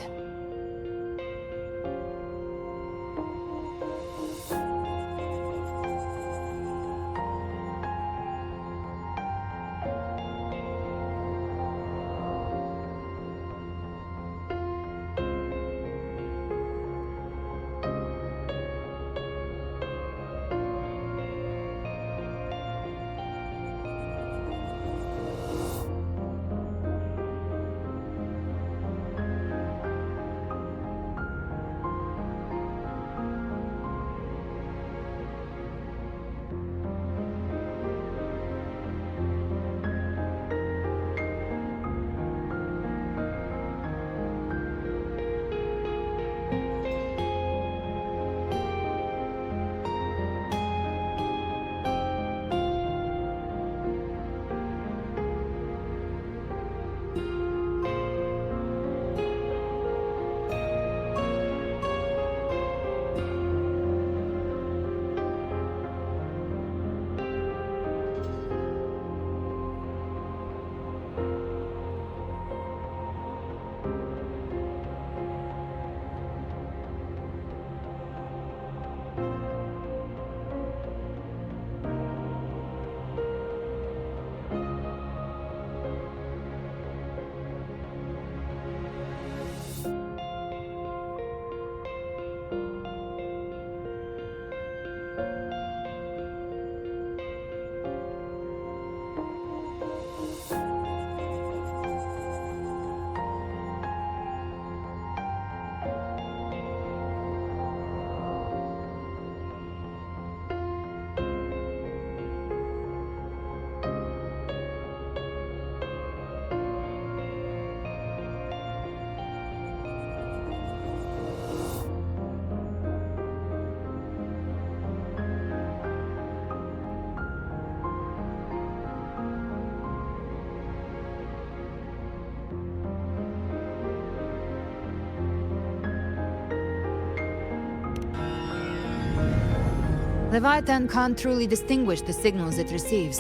Leviathan can't truly distinguish the signals it receives.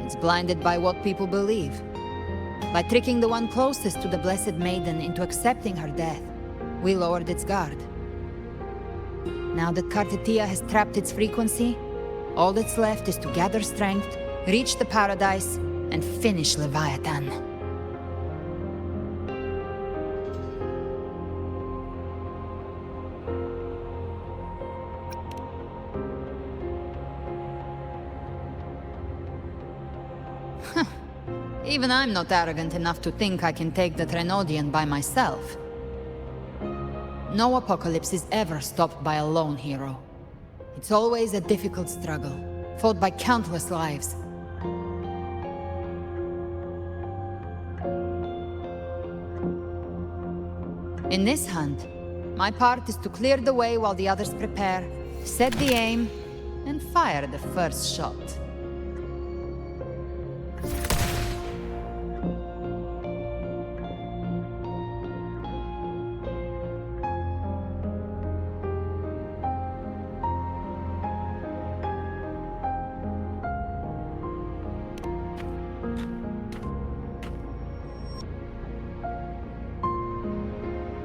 It's blinded by what people believe. By tricking the one closest to the Blessed Maiden into accepting her death, we lowered its guard. Now that Kartetia has trapped its frequency, all that's left is to gather strength, reach the Paradise, and finish Leviathan. Even I'm not arrogant enough to think I can take the Trenodian by myself. No apocalypse is ever stopped by a lone hero. It's always a difficult struggle, fought by countless lives. In this hunt, my part is to clear the way while the others prepare, set the aim, and fire the first shot.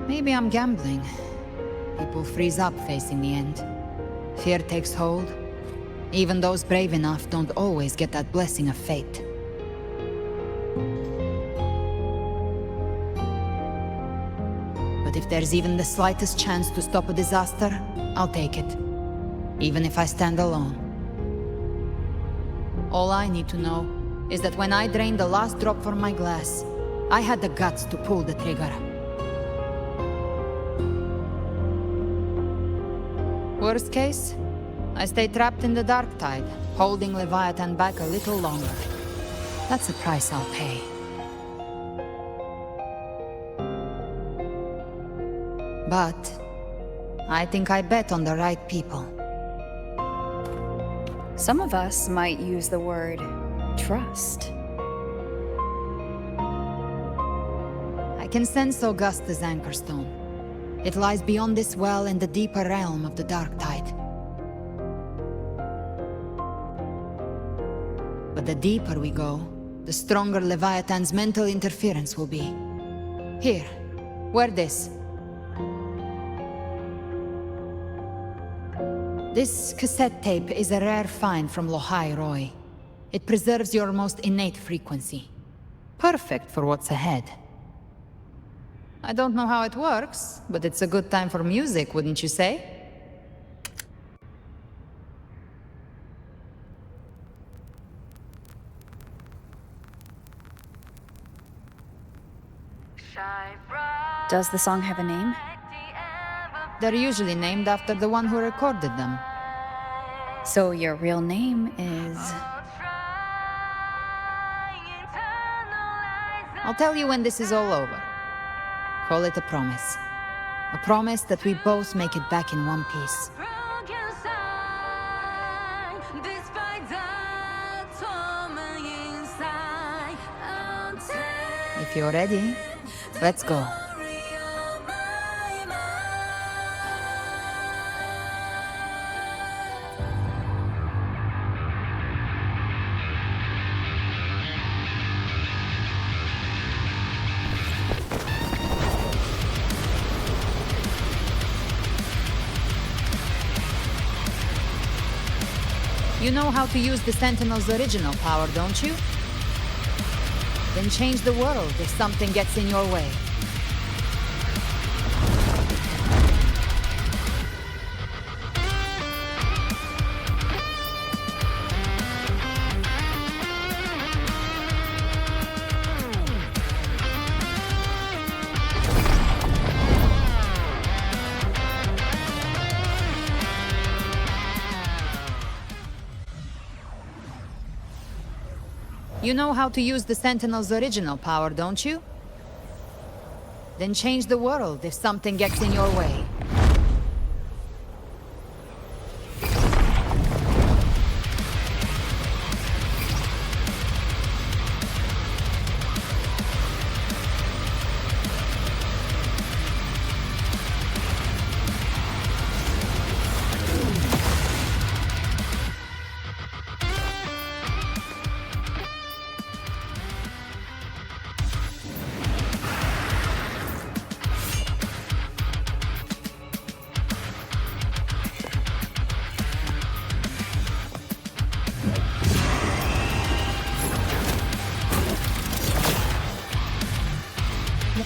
Maybe I'm gambling. People freeze up facing the end. Fear takes hold. Even those brave enough don't always get that blessing of fate. But if there's even the slightest chance to stop a disaster, I'll take it. Even if I stand alone. All I need to know is that when I drained the last drop from my glass, I had the guts to pull the trigger. Worst case, I stay trapped in the Dark Tide, holding Leviathan back a little longer. That's a price I'll pay. But I think I bet on the right people. Some of us might use the word trust. I can sense Augusta's Anchorstone. It lies beyond this well in the deeper realm of the Dark Tide. But the deeper we go, the stronger Leviathan's mental interference will be. Here, wear this. This cassette tape is a rare find from Lohai Roy. It preserves your most innate frequency. Perfect for what's ahead. I don't know how it works, but it's a good time for music, wouldn't you say? Does the song have a name? They're usually named after the one who recorded them. So your real name is... I'll tell you when this is all over. Call it a promise. A promise that we both make it back in one piece. If you're ready, let's go. You know how to use the Sentinel's original power, don't you? Then change the world if something gets in your way. You know how to use the Sentinel's original power, don't you? Then change the world if something gets in your way.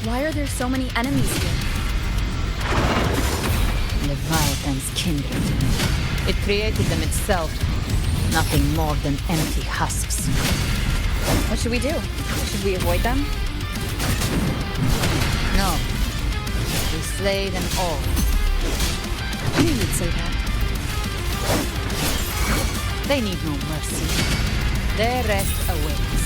Why are there so many enemies here? Leviathan's kindred. It created them itself. Nothing more than empty husks. What should we do? Should we avoid them? No. We slay them all. I knew you'd say that. They need no mercy. Their rest awaits.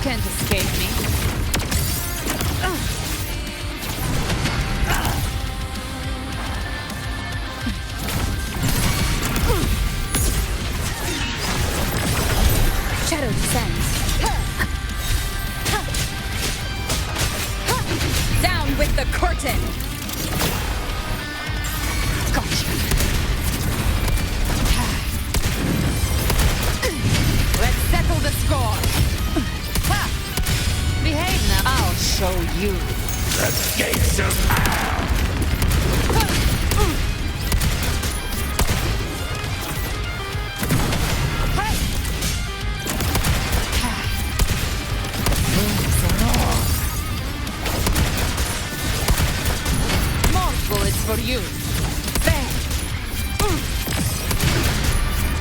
can't escape me. Shadow descends. Down with the curtain! Gotcha. Let's settle the score. Ha! Behave now. I'll show you. The gates of hell! For you. Bang!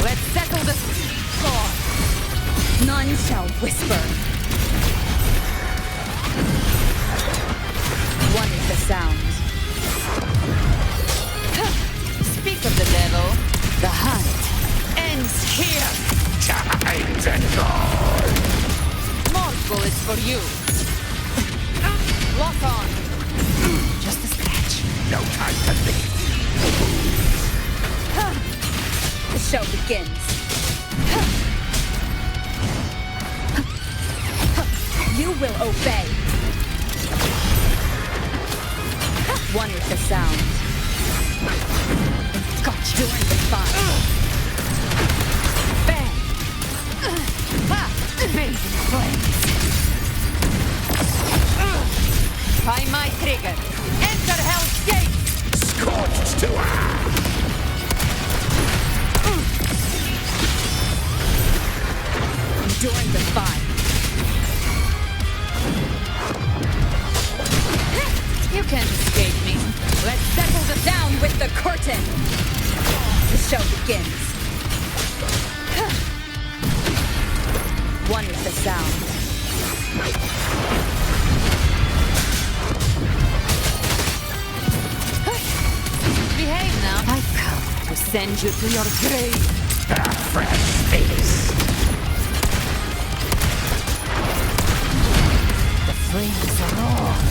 Let's settle the score. None shall whisper. One is the sound. Speak of the devil. The hunt ends here. Time to go! More bullets for you. Lock on. Just a scratch. No time to think. The show begins. You will obey. One with the sound. Got you in the fun. Bang! Blazing flames. Try my trigger. Enter Hell's Gate! Scorched to ash! Enduring the fire. You can't escape me. Let's settle the Down with the curtain! The show begins. One with the sound. Behave now. I've come to send you to your grave. A fresh face! The flames are on.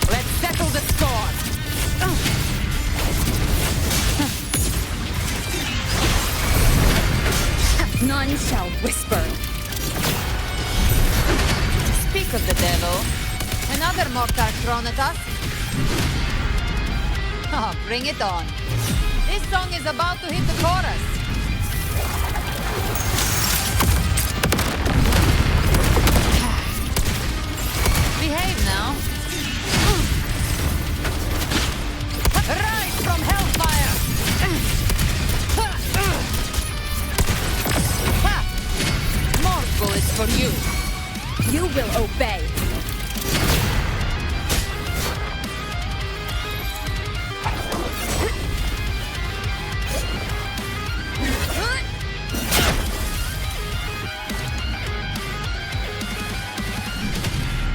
Let's settle the score. None shall whisper. Speak of the devil. Another mortar thrown at us? Oh, bring it on. This song is about to hit the chorus. Behave now. Rise from hellfire! More bullets for you. You will obey.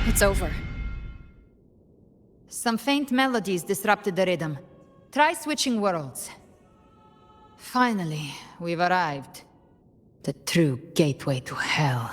It's over. Some faint melodies disrupted the rhythm. Try switching worlds. Finally, we've arrived. The true gateway to hell.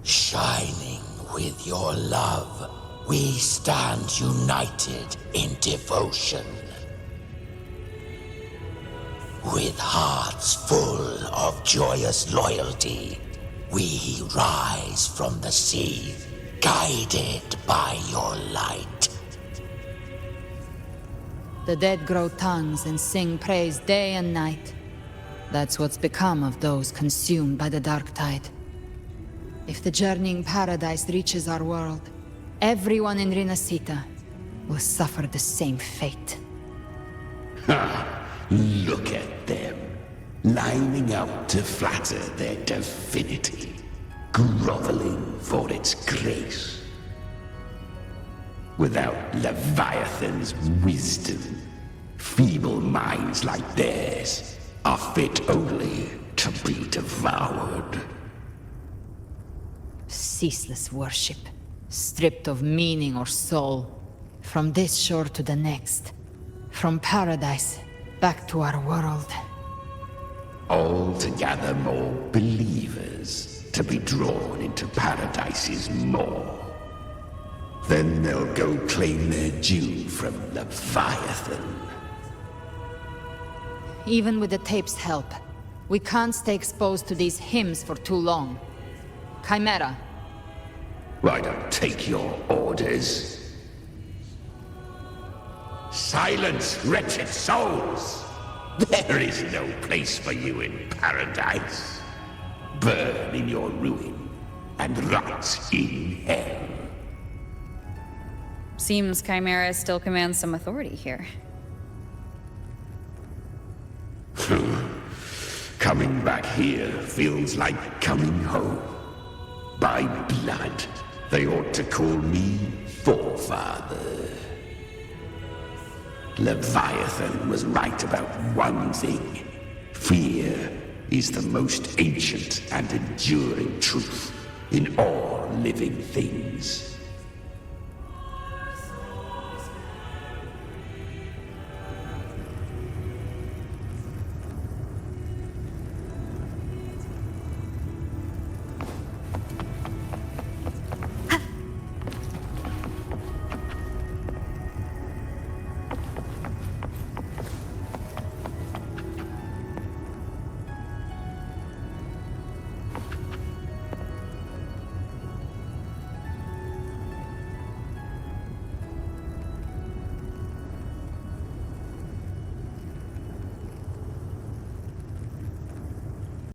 Shining with your love, we stand united in devotion. With hearts full of joyous loyalty, we rise from the sea, guided by your light. The dead grow tongues and sing praise day and night. That's what's become of those consumed by the dark tide. If the journeying paradise reaches our world, everyone in Rinasita will suffer the same fate. Ha! Look at them. lining up to flatter their divinity, groveling for its grace. Without Leviathan's wisdom, feeble minds like theirs are fit only to be devoured. Ceaseless worship, stripped of meaning or soul. From this shore to the next. From paradise back to our world. All to gather more believers to be drawn into Paradise's maw. Then they'll go claim their due from Leviathan. Even with the tape's help, we can't stay exposed to these hymns for too long. Chimera. I don't take your orders. Silence, wretched souls! There is no place for you in paradise. Burn in your ruin and rot in hell. Seems Chimera still commands some authority here. Coming back here feels like coming home. By blood, they ought to call me Forefather. Leviathan was right about one thing. Fear is the most ancient and enduring truth in all living things.